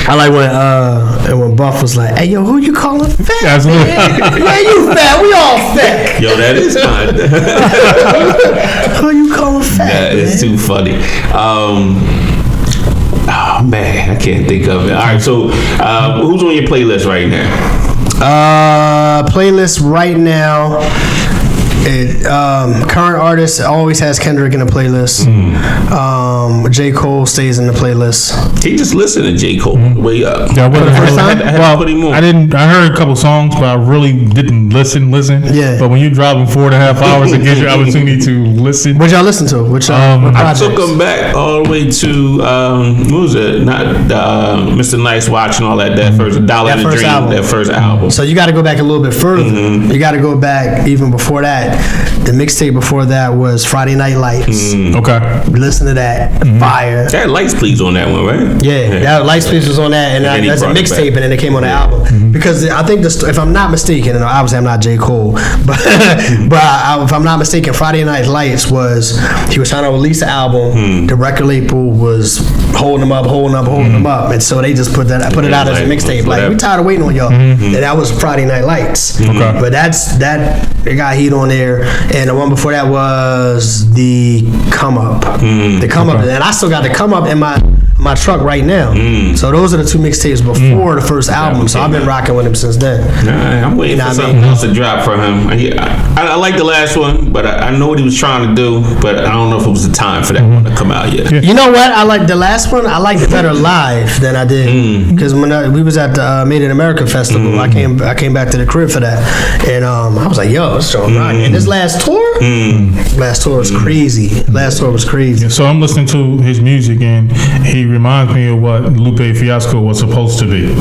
I like when Buff was like, "Hey, yo, who you calling fat? Absolutely. Yeah, you fat. We all fat. Yo, that is fun. Who you calling fat? That is too funny. Oh man, I can't think of it. All right, so who's on your playlist right now? Playlist right now. Current artist always has Kendrick in the playlist. J. Cole stays in the playlist. He just listened to J. Cole way up. Yeah, For the first time? I put him on. I didn't. I heard a couple songs, but I really didn't listen. Yeah. But when you're driving 4.5 hours, it gives you opportunity to listen. What y'all listen to? Which what I projects? took him back all the way to what was it? Not Mr. Nice Watch and all that. That first Dollar That in the first Dream. album. That first album. So you got to go back a little bit further. You got to go back even before that. The mixtape before that was Friday Night Lights. Okay. Listen to that. Fire. That Lights Please on that one, right? Yeah, that Lights Please was on that, and then he that's a brought it mixtape, back. and then it came on the album. Because I think if I'm not mistaken, and obviously I'm not J. Cole, but if I'm not mistaken, Friday Night Lights was he was trying to release an album. The record label was holding him up, and so they just put it out as a mixtape. Like, we tired of waiting on y'all, and that was Friday Night Lights. Okay. But it got heat on there, and the one before that was the Come Up. The Come Up, and I still got the Come Up in my truck right now. So those are the two mixtapes before the first album. So I've been rocking with him since then. Nah, I'm waiting for something else to drop from him. I like the last one, but I know what he was trying to do, but I don't know if it was the time for that one to come out yet. You know what? I like the last one. I liked it better live than I did because when we was at the Made in America festival, I came back to the crib for that, and I was like, "Yo, it's so rocking." And this last tour was crazy. Last tour was crazy. So I'm listening to his music, and he reminds me of what Lupe Fiasco was supposed to be.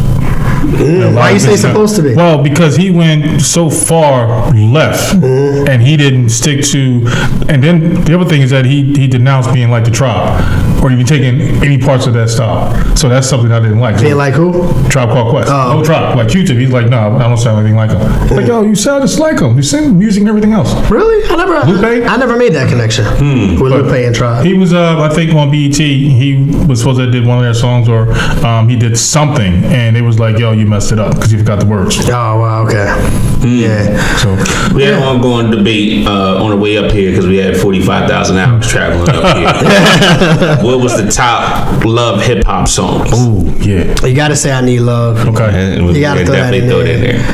Why you say supposed to be? Well, because he went so far left, and he didn't stick to. And then the other thing is that he denounced being like the Tribe, or even taking any parts of that style. So that's something I didn't like. Being like who? Tribe Called Quest. No Tribe, like Q-Tip. He's like, no, I don't sound anything like him. Like, yo, you sound just like him. You sing music and everything else. Really? Lupe? I never made that connection with Lupe and Tribe. He was, I think, on BET. He was supposed to did one of their songs, or he did something, and it was like, yo, you messed it up because you forgot the words. Oh wow, okay. Yeah. So We had an ongoing debate on the way up here because we had 45,000 hours traveling up here. What was the top love hip hop songs? ooh, yeah. You gotta say I Need Love. Okay. And we You gotta throw that definitely in throw it in there. there.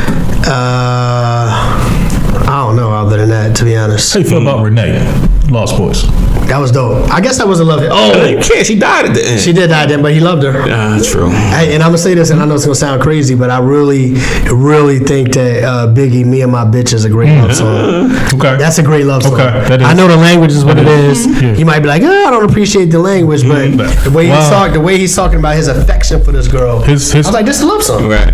I don't know other than that, to be honest. How you feel about Renee, Lost Boys? That was dope. I guess that was a love. You Oh, can't. She died at the end. she did die then, but he loved her. True. And I'm gonna say this, and I know it's gonna sound crazy, but I really think that Biggie, "Me and My Bitch" is a great love song. Okay. That's a great love song. Okay, that is. I know the language is what it is. Yeah. You might be like, I don't appreciate the language, but the way he's talking about his affection for this girl, His- I was like, this is a love song. Right.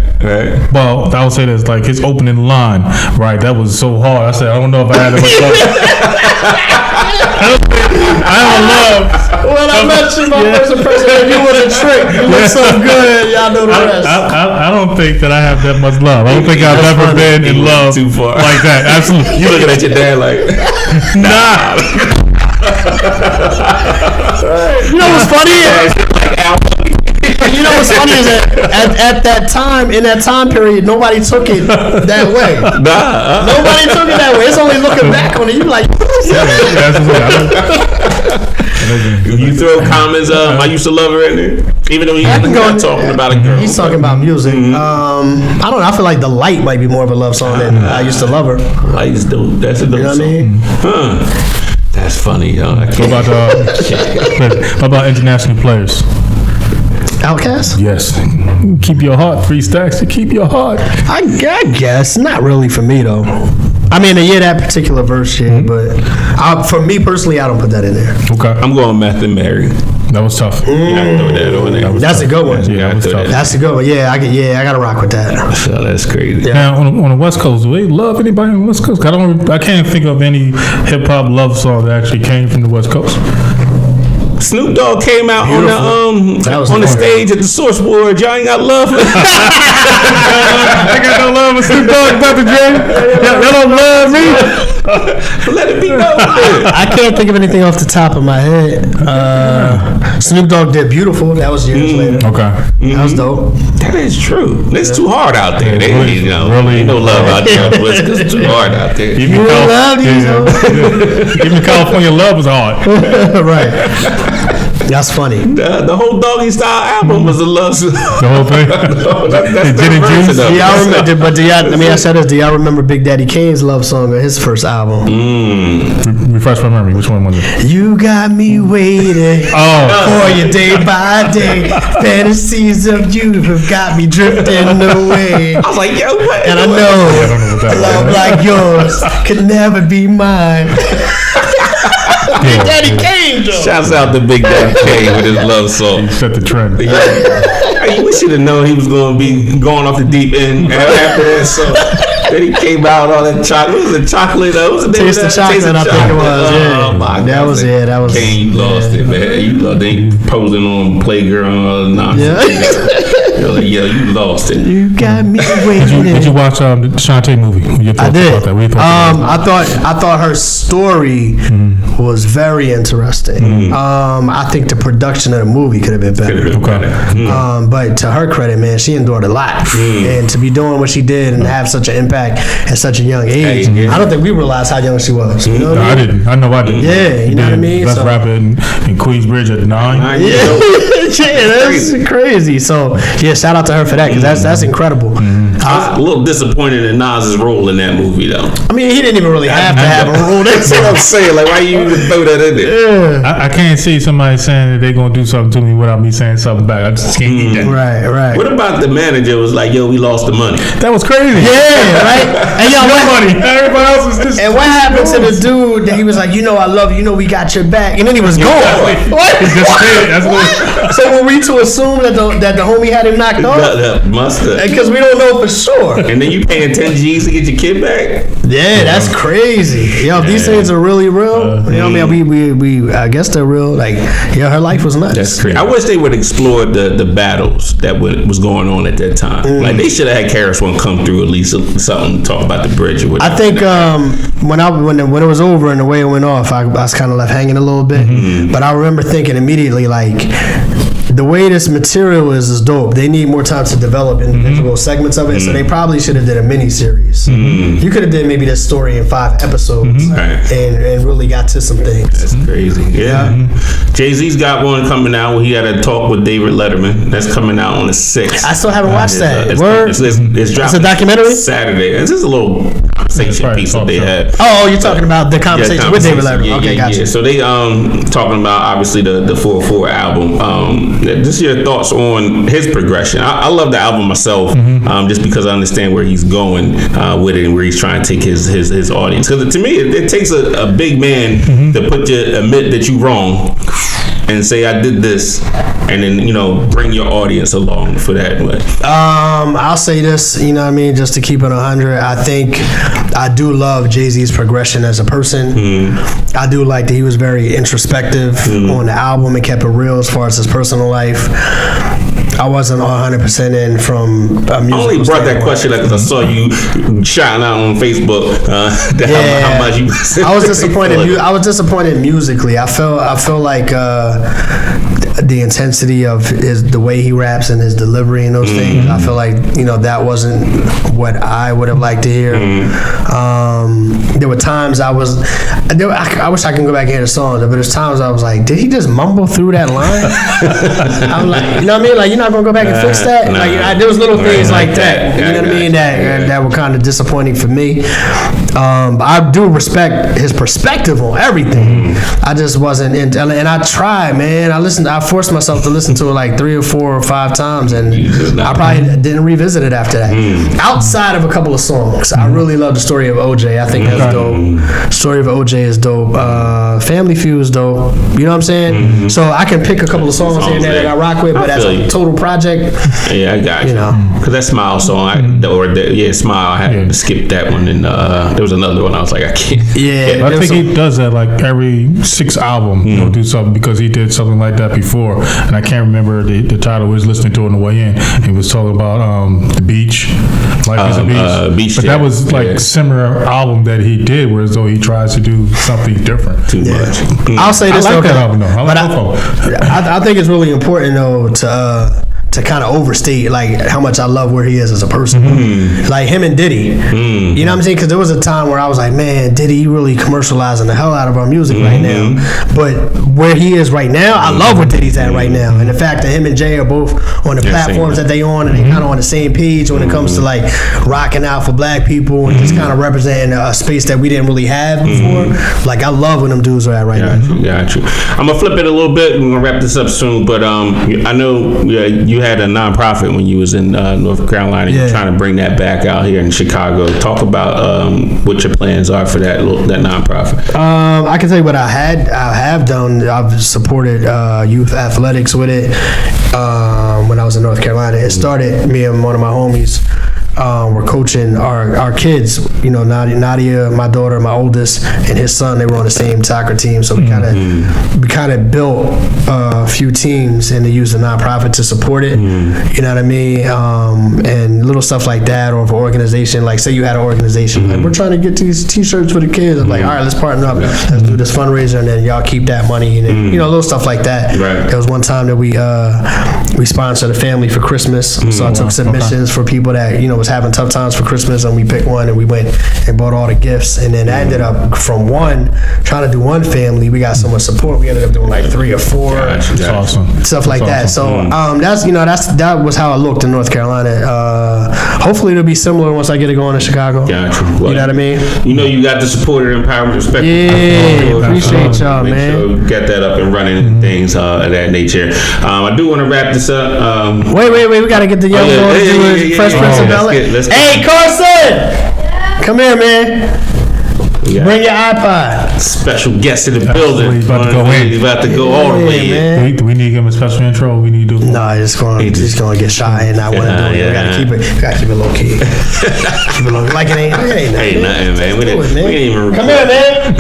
Well, I would say this, like his opening line, right? That was so hard. I said, I don't know if I had it much love. I have a love. When I met you, my first impression, you were a trick. You look so good. Y'all know the rest. I don't think that I have that much love. I don't think I've ever been in love Too far. like that. Absolutely. You looking at your dad like, Nah. You know what's funny? You know what's funny is that at that time, in that time period, nobody took it that way. Nobody took it that way. It's only looking back on it. You like, you throw comments I used to love her in there, even though you're not talking about a girl. he's talking about music. I don't know. I feel like The Light might be more of a love song than I Used to Love Her. Light's dope. That's a dope You know what I song. mean? Huh. That's funny, yo. I What can't. about how about international players? Outcast? Yes. Keep your heart. 3 stacks to keep your heart. I guess. Not really for me, though. I mean, yeah, that particular verse, yeah, but for me personally, I don't put that in there. Okay. I'm going Meth and Mary. That was tough. You gotta throw that on there. That's a good one. Yeah, that was tough. That's a good one. Yeah, I gotta rock with that. So that's crazy. Yeah. Now on the West Coast, do they love anybody on the West Coast? I can't think of any hip hop love song that actually came from the West Coast. Snoop Dogg came out on the stage at the Source Awards. Y'all ain't got love for I got no love for Snoop Dogg, Dr. Dre. Y'all don't love me. Let it be known. I can't think of anything off the top of my head. Snoop Dogg did "Beautiful." That was years later. Okay. That was dope. That is true. It's too hard out there. Really, Ain't no love out there. It's too hard out there. Even California love was hard. Right. That's funny. The whole Doggy Style album was a love song. The whole thing. That's Gin and juice? Do y'all remember? But let me ask you this: do y'all remember Big Daddy Kane's love song on his first album? Refresh my memory. Which one was it? You got me waiting for you day by day. Fantasies of you have got me drifting away. I was like, yo, what? And I know I don't know what that love was. like yours could never be mine. Big Daddy Kane, Joe. Shouts out to Big Daddy Kane with his love song. He set the trend. Hey, we should have known he was going to be going off the deep end after that song. Then he came out all that chocolate. What was it? Chocolate? What was the name Taste of the that? Chocolate, I think it was. Yeah. Oh my God. That was it. That was Kane, you lost it, man. You lost. They posing on Playgirl and all that nonsense. You're like, yo, you lost it. You got me waiting. Did you watch the Shantae movie? What your thoughts I did. about that? What your thoughts about that? I thought her story was very interesting. I think the production of the movie could have been better. But to her credit, man, she endured a lot, and to be doing what she did and have such an impact at such a young age, I don't think we realized how young she was. You know what I mean? I didn't. I know I didn't. Yeah, you know what I mean? Best So- rapper in Queensbridge at 9. Yeah, that's crazy. So yeah, shout out to her for that because that's incredible. I was a little disappointed in Nas's role in that movie, though. I mean, he didn't even really have to have a role. That's what I'm saying. Like, why you even throw that in there? I can't see somebody saying that they're gonna do something to me without me saying something back. I just can't eat that. Right. What about the manager was like, yo, we lost the money? That was crazy. Yeah, right. And yo, No what, money. Everybody else was just. and what happened to the dude that he was like, I love you, we got your back, and then he was gone. What? He disappeared. That's what. So were we to assume that the homie had him knocked off? That must have. Because we don't know for sure. And then you paying 10 G's to get your kid back? Yeah, that's crazy. Yo, if these things are really real, you know what I mean? We I guess they're real. Like, her life was nuts. That's crazy. I wish they would explore the battles that was going on at that time. Like, they should have had Karis One come through at least something to talk about the bridge or whatever. I think when it was over and the way it went off, I was kind of left hanging a little bit. But I remember thinking immediately, like, the way this material is dope. They need more time to develop individual segments of it, so they probably should have did a mini series. You could have did maybe this story in 5 episodes and really got to some things. That's crazy. Yeah. Jay-Z's got one coming out where he had a talk with David Letterman. That's coming out on the 6th. I still haven't watched that. It's dropping. It's a documentary? Saturday. This is a little conversation piece that they had. Oh, you're talking about the conversation with David Letterman. Yeah, Okay, gotcha. Yeah. So they talking about obviously the 4/4 album. Just your thoughts on his progression. I love the album myself, just because I understand where he's going with it and where he's trying to take his audience. Because to me, it takes a big man to admit that you're wrong and say I did this, and then bring your audience along for that. I'll say this, you know what I mean, just to keep it 100. I think I do love Jay-Z's progression as a person. I do like that he was very introspective on the album and kept it real as far as his personal life. I wasn't 100% in from a musical I only brought that standpoint. question up because I saw you shouting out on Facebook how much you. I was disappointed. I was disappointed musically. I feel like the intensity of the way he raps and his delivery and those things. I feel like that wasn't what I would have liked to hear. There were times I wish I could go back and hear the songs, but there's times I was like, did he just mumble through that line? I'm like, you know what I mean? Like, not gonna go back and fix that? There was little things like that. You know what I mean? That were kind of disappointing for me. But I do respect his perspective on everything. I just wasn't into, and I tried, man. I forced myself to listen to it like 3 or 4 or 5 times, and I probably didn't revisit it after that. Outside of a couple of songs, I really love the story of OJ. I think that's dope. Story of OJ is dope. Family Feud is dope. You know what I'm saying? So I can pick a couple of songs here and there that I rock with, but as a total project, I got you. Because that Smile song, Smile, I had to skip that one, and there was another one I was like, I can't. Yeah, I think he does that like every 6th album. He'll do something because he did something like that before, and I can't remember the title. We was listening to it on the way in. He was talking about the beach, like it's a beach. But that was like similar album that he did, whereas though he tries to do something different. Too much. I'll say this. I like that album though. I think it's really important though to kind of overstate like how much I love where he is as a person. Like him and Diddy. You know what I'm saying? Because there was a time where I was like, man, Diddy, you really commercializing the hell out of our music right now. But where he is right now, I love where Diddy's at right now. And the fact that him and Jay are both on the platforms that they on, and they kind of on the same page when it comes to like rocking out for black people and just kind of representing a space that we didn't really have before. Like I love when them dudes are at right now. Got you. I'm gonna flip it a little bit. We're gonna wrap this up soon, but I know you had a nonprofit when you was in North Carolina. You're trying to bring that back out here in Chicago. Talk about what your plans are for that nonprofit. I can tell you what I have done. I've supported youth athletics with it when I was in North Carolina. It started, me and one of my homies were coaching our kids. You know, Nadia, my daughter, my oldest, and his son. They were on the same soccer team, so we kind of built a few teams and they used the nonprofit to support it. You know what I mean? And little stuff like that, or if an organization, like say you had an organization, like we're trying to get these T-shirts for the kids. I'm like, all right, let's partner up, let's do this fundraiser, and then y'all keep that money, and then, you know, little stuff like that. There was one time that we sponsored a family for Christmas, so I took submissions for people that was having tough times for Christmas, and we picked one and we went and bought all the gifts, and then ended up from trying to do one family, we got so much support, we ended up doing like 3 or 4. That's awesome. Stuff like that. So that was how it looked in North Carolina. Hopefully it'll be similar once I get it going in Chicago. Gotcha. You know what I mean? You know you got the supporter empowerment respect. Yeah, appreciate y'all, man. Sure we got that up and running and things of that nature. I do want to wrap this up. Wait, we gotta get the young boy to do his Fresh Prince of Bel-Air. Hey, Carson! Come here, man. Bring your iPod. Special guest in the building. He's about to go in. He's about to go all the way in. Do we need to give him a special intro? We need to do. No, he's gonna get shy and not want to do it. We gotta keep it low key. Keep it low key. Like it ain't nothing, man. We ain't even. Come here, man.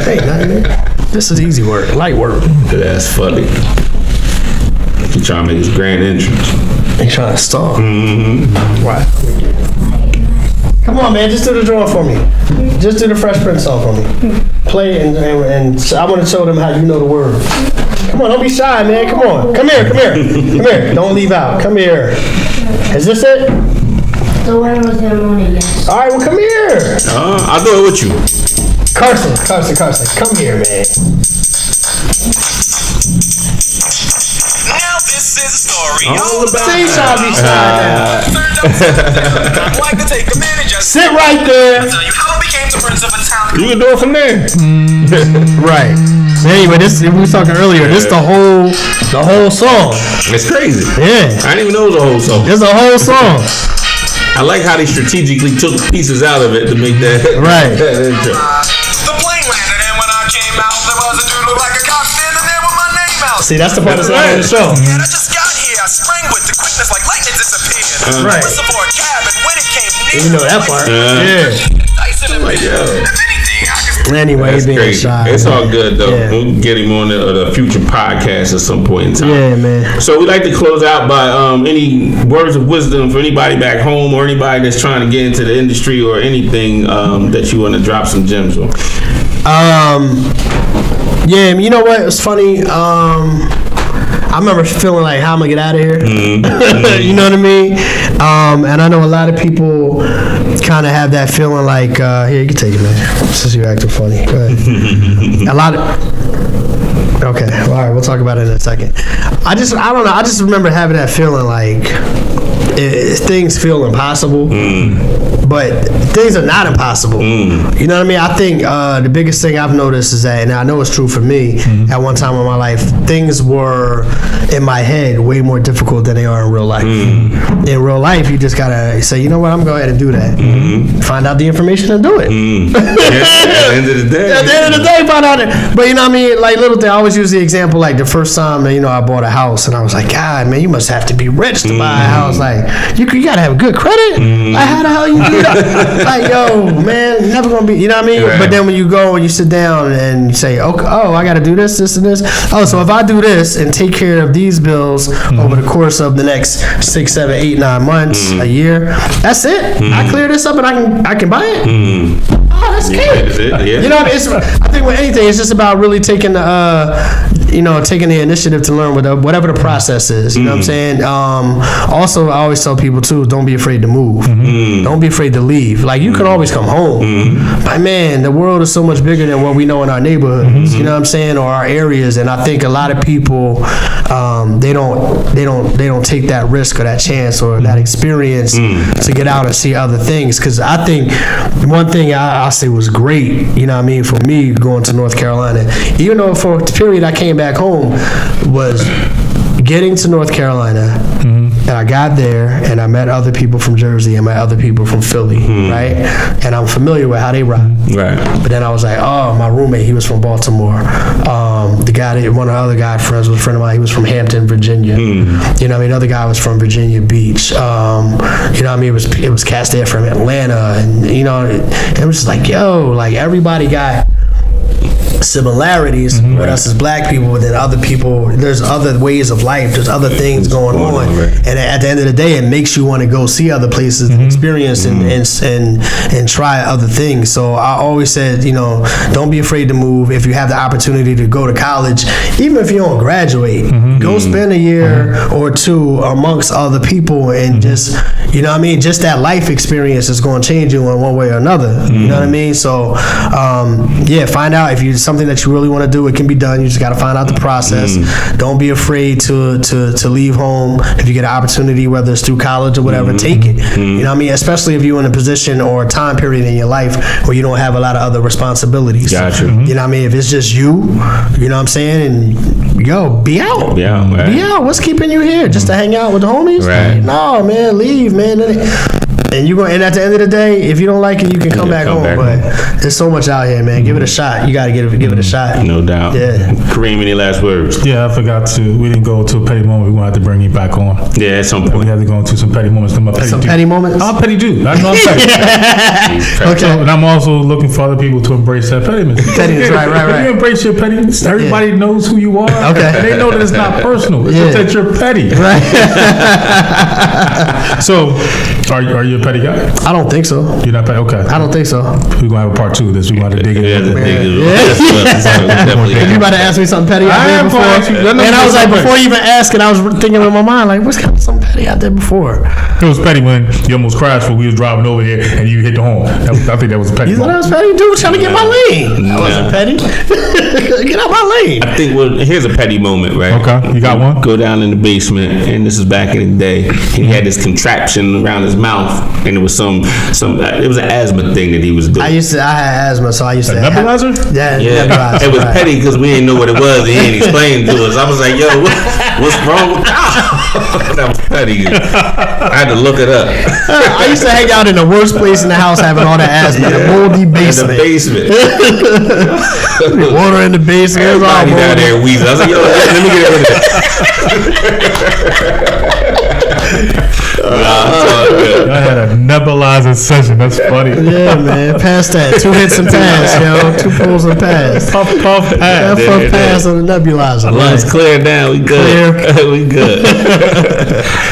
Ain't nothing, man. This is easy work, light work. That's funny. He's trying to make his grand entrance. He's trying to stall. Right. Come on, man. Just do the drawing for me. Just do the Fresh Prince song for me. Play it, and I want to show them how you know the word. Come on, don't be shy, man. Come on. Come here. Don't leave out. Come here. Is this it? The wedding ceremony, yes. All right, well, come here. I'll do it with you. Carson. Come here, man. Now this is a story all about See, Shabby I'd like to take a minute just Sit right there. tell you how I became the prince of a town. You can do it from there. Right. Anyway, we were talking earlier. This the whole song. It's crazy. Yeah. I didn't even know it was a whole song. There's a whole song. I like how they strategically took pieces out of it to make that Right. that intro. The plane landed, and when I came out, there was a dude look like a cop standing there with my name out. See, that's the part that's not on the show. And I just got here. I sprang with the quickness like lightning disappeared. Right. Whistle for a cab, and when it came near, You know that part. Yeah. Dyson and Like, yo. if anything, I could Anyway, That's being crazy. shy. It's man. all good though. Yeah. We'll get him on the future podcast at some point in time. Yeah, man. So we like to close out by any words of wisdom for anybody back home or anybody that's trying to get into the industry or anything that you want to drop some gems on. Yeah, you know what? It was funny. I remember feeling like, how am I get out of here? You know what I mean? And I know a lot of people kind of have that feeling like, here, you can take it, man. Since you're acting funny. Go ahead. Okay. All right. We'll talk about it in a second. I don't know. I just remember having that feeling like things feel impossible, but things are not impossible. You know what I mean? I think the biggest thing I've noticed is that, and I know it's true for me, at one time in my life, things were in my head way more difficult than they are in real life. In real life, you just gotta say, you know what, I'm gonna go ahead and do that. Find out the information and do it. At the end of the day. At the end of the day, find out it. But you know what I mean? Like little thing, I always use the example, like the first time that, I bought a house, and I was like, God, man, you must have to be rich to buy a house. Like, you gotta have good credit. Like, how the hell you do that? Like, yo, man, never gonna be, you know what I mean? Right. But then when you go and you sit down and you say, okay, I gotta do this, and this. Oh, so if I do this and take care of these bills over the course of the next 6, 7, 8, 9 months, a year, that's it. I clear this up and I can buy it. Oh, that's good. That's it, yeah. You know, I think with anything, it's just about really taking taking the initiative to learn whatever the process is. You know what I'm saying? Also, I always tell people too, don't be afraid to move. Don't be afraid to leave. Like, you can always come home. But man, the world is so much bigger than what we know in our neighborhoods. You know what I'm saying, or our areas. And I think a lot of people, they don't take that risk or that chance or that experience to get out and see other things. Because I think one thing I say was great, you know what I mean, for me going to North Carolina, even though for the period I came back home, was getting to North Carolina, and I got there and I met other people from Jersey and met other people from Philly, right? And I'm familiar with how they rock. Right. But then I was like, oh, my roommate, he was from Baltimore. One of the other guy friends was a friend of mine. He was from Hampton, Virginia. You know what I mean? Another guy was from Virginia Beach. You know what I mean? It was cats there from Atlanta, and it was just like, yo, like everybody got similarities with us as black people, but then other people, there's other ways of life, there's other things going on, and at the end of the day, it makes you want to go see other places and experience and try other things. So I always said, don't be afraid to move. If you have the opportunity to go to college, even if you don't graduate, go spend a year or two amongst other people, and just, you know what I mean, just that life experience is going to change you in one way or another. You know what I mean? So find out if you something that you really want to do. It can be done. You just got to find out the process. Don't be afraid to leave home. If you get an opportunity, whether it's through college or whatever, take it. You know what I mean? Especially if you're in a position or a time period in your life where you don't have a lot of other responsibilities. Gotcha. You know what I mean? If it's just you know what I'm saying, and yo, be out. Be out, right. Be out. What's keeping you here? Just to hang out with the homies? Right. No, man, leave, man. And at the end of the day, if you don't like it, you can come back home. But there's so much out here, man. Give it a shot. You got to give it a shot. No doubt. Yeah. Kareem, any last words? Yeah, I forgot to. We didn't go to a petty moment. We're gonna have to bring you back on. Yeah, at some We point. have to go into some petty moments. I'm a petty dude. Petty moments? I'm a petty dude. I know I'm petty. Okay. So, and I'm also looking for other people to embrace that pettiness. Pettiness, right. If you embrace your pettiness, everybody knows who you are. Okay. And they know that it's not personal. It's just that you're petty. Right. So, are you a petty guy? I don't think so. You're not petty? Okay. I don't think so. We're going to have a part 2 of this. We're going to dig in. If you about to ask me something petty I did before, and I was like, before you even asking, I was thinking in my mind, like, what's kind of something petty I did before? It was petty when you almost crashed when we was driving over here and you hit the horn. I think that was a petty. You thought I was petty? Dude, trying to get my lane. I wasn't petty. Get out my lane. I think here's a petty moment, right? Okay, you got one? Go down in the basement, and this is back in the day. He had this contraption around his mouth, and it was it was an asthma thing that he was doing. I had asthma, so I used to nebulizer? Yeah, it was right. petty because we didn't know what it was. He didn't explain to us. I was like, "Yo, what's wrong with that?" Was petty. I had to look it up. I used to hang out in the worst place in the house, having all that asthma, the moldy basement. In the basement. Water in the basement. Everybody down there wheezing. I was like, "Yo, let me get rid of that." I had a nebulizer session. That's funny. Yeah, man. Pass that. 2 hits and pass, yo. 2 pulls and pass. Puff, pass. That fuck pass on the nebulizer. Let's clear down. We good. We good.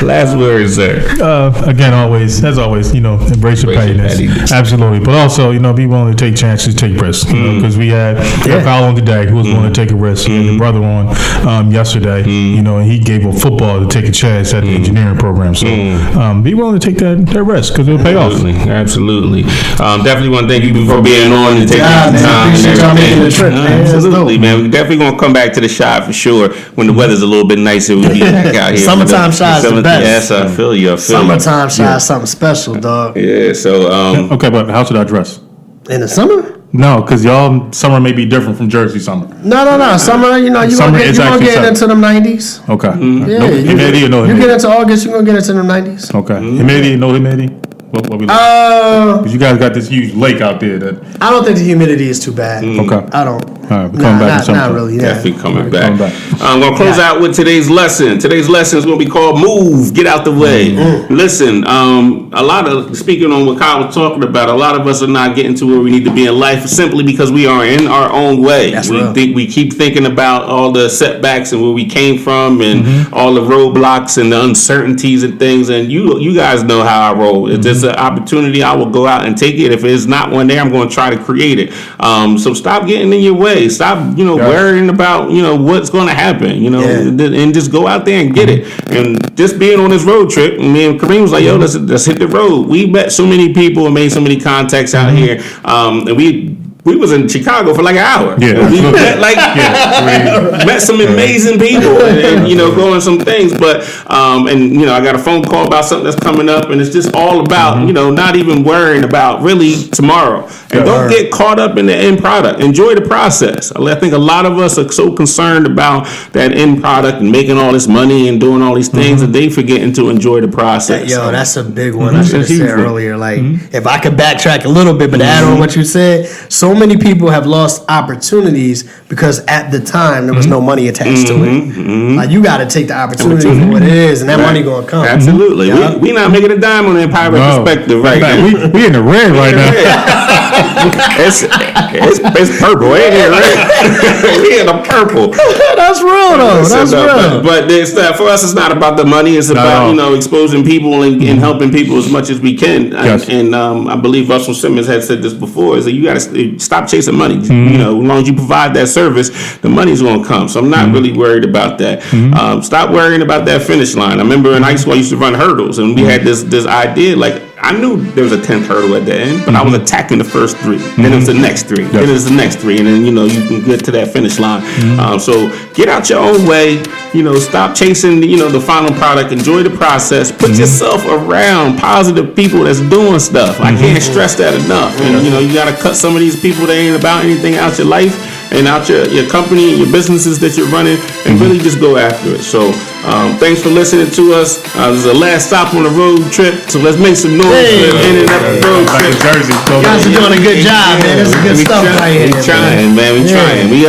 Last words, sir. Again, as always, embrace your pettiness. Absolutely. But also, be willing to take chances, take risks. Because we had Kyle on today who was willing to take a risk. We had your brother on yesterday, and he gave up football to take a chance at the engineering program. So be willing to take that risk because it'll pay off. Absolutely. Definitely want to thank you for being on and taking the time. Appreciate y'all making the trip, man. Absolutely, man. We definitely gonna come back to the shop for sure when the weather's a little bit nicer. We'll be back out here. Summertime Shy is the best. Yes, I feel you. Summertime Shy is something special, dog. Yeah. So Okay, but how should I dress? In the summer? No, because y'all summer may be different from Jersey summer. No. Summer, you gonna get into them 90s. Okay. Yeah, No humidity or no humidity? You get into August, you're gonna get into them 90s. Okay. Humidity, no humidity? What we like? 'Cause you guys got this huge lake out there that. I don't think the humidity is too bad. Okay. I don't. All right, we're coming back to Not really. Yeah. definitely coming Right, back. coming back. I'm gonna close out with today's lesson. Today's lesson is gonna be called "Move, Get Out the Way." Listen, a lot of speaking on what Kyle was talking about. A lot of us are not getting to where we need to be in life simply because we are in our own way. That's real. We keep thinking about all the setbacks and where we came from and all the roadblocks and the uncertainties and things. And you guys know how I roll. If there's an opportunity, I will go out and take it. If it's not one there, I'm going to try to create it. So stop getting in your way. Stop, worrying about, what's going to happen, and just go out there and get it. And just being on this road trip, me and Kareem was like, yo, let's hit the road. We met so many people and made so many contacts out here. And we was in Chicago for like an hour. Yeah. We met some amazing people and going some things. But I got a phone call about something that's coming up, and it's just all about not even worrying about really tomorrow. And don't get caught up in the end product. Enjoy the process. I think a lot of us are so concerned about that end product and making all this money and doing all these things that they forgetting to enjoy the process. Yo, that's a big one. I should have That's a huge said one. earlier. Like, if I could backtrack a little bit, but add on what you said, so many people have lost opportunities because at the time there was no money attached to it. Like, you got to take the opportunity for what it is, and that money gonna come. Absolutely. Yeah. We not making a dime on the Empire perspective right now. We in the red right now. It's purple. Ain't it red? We in the purple. That's real though. That's real. But for us, it's not about the money. It's about exposing people and helping people as much as we can. Yes. And I believe Russell Simmons had said this before: is that you got to stop chasing money. As long as you provide that service, the money's going to come. So I'm not really worried about that. Stop worrying about that finish line. I remember in high school I used to run hurdles, and we had this idea like. I knew there was a 10th hurdle at the end, but I was attacking the first 3. Then it was the next 3. Then it was the next 3, and then you can get to that finish line. So get out your own way. Stop chasing the final product. Enjoy the process. Put yourself around positive people that's doing stuff. I can't stress that enough. And you got to cut some of these people that ain't about anything out your life and out your company and your businesses that you're running, and really just go after it. So thanks for listening to us. This is the last stop on the road trip, so let's make some noise for ending up the road Back in trip. Jersey. You guys are doing a good job, man. This is good stuff right here. We trying, man. We trying. We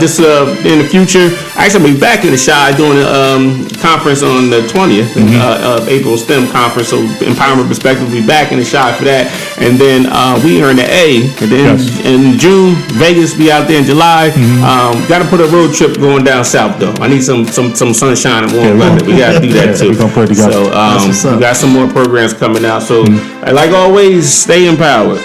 just in the future. Actually, I'll be back in the Chi doing a conference on the 20th of April, STEM conference. So Empowerment Perspective will be back in the Chi for that, and then we are in the A, and then in June Vegas be out there in July. Got to put a road trip going down south though. I need some sunshine and warm weather. We got to do that too. We're gonna put it together. So we got some more programs coming out. So like always, stay empowered.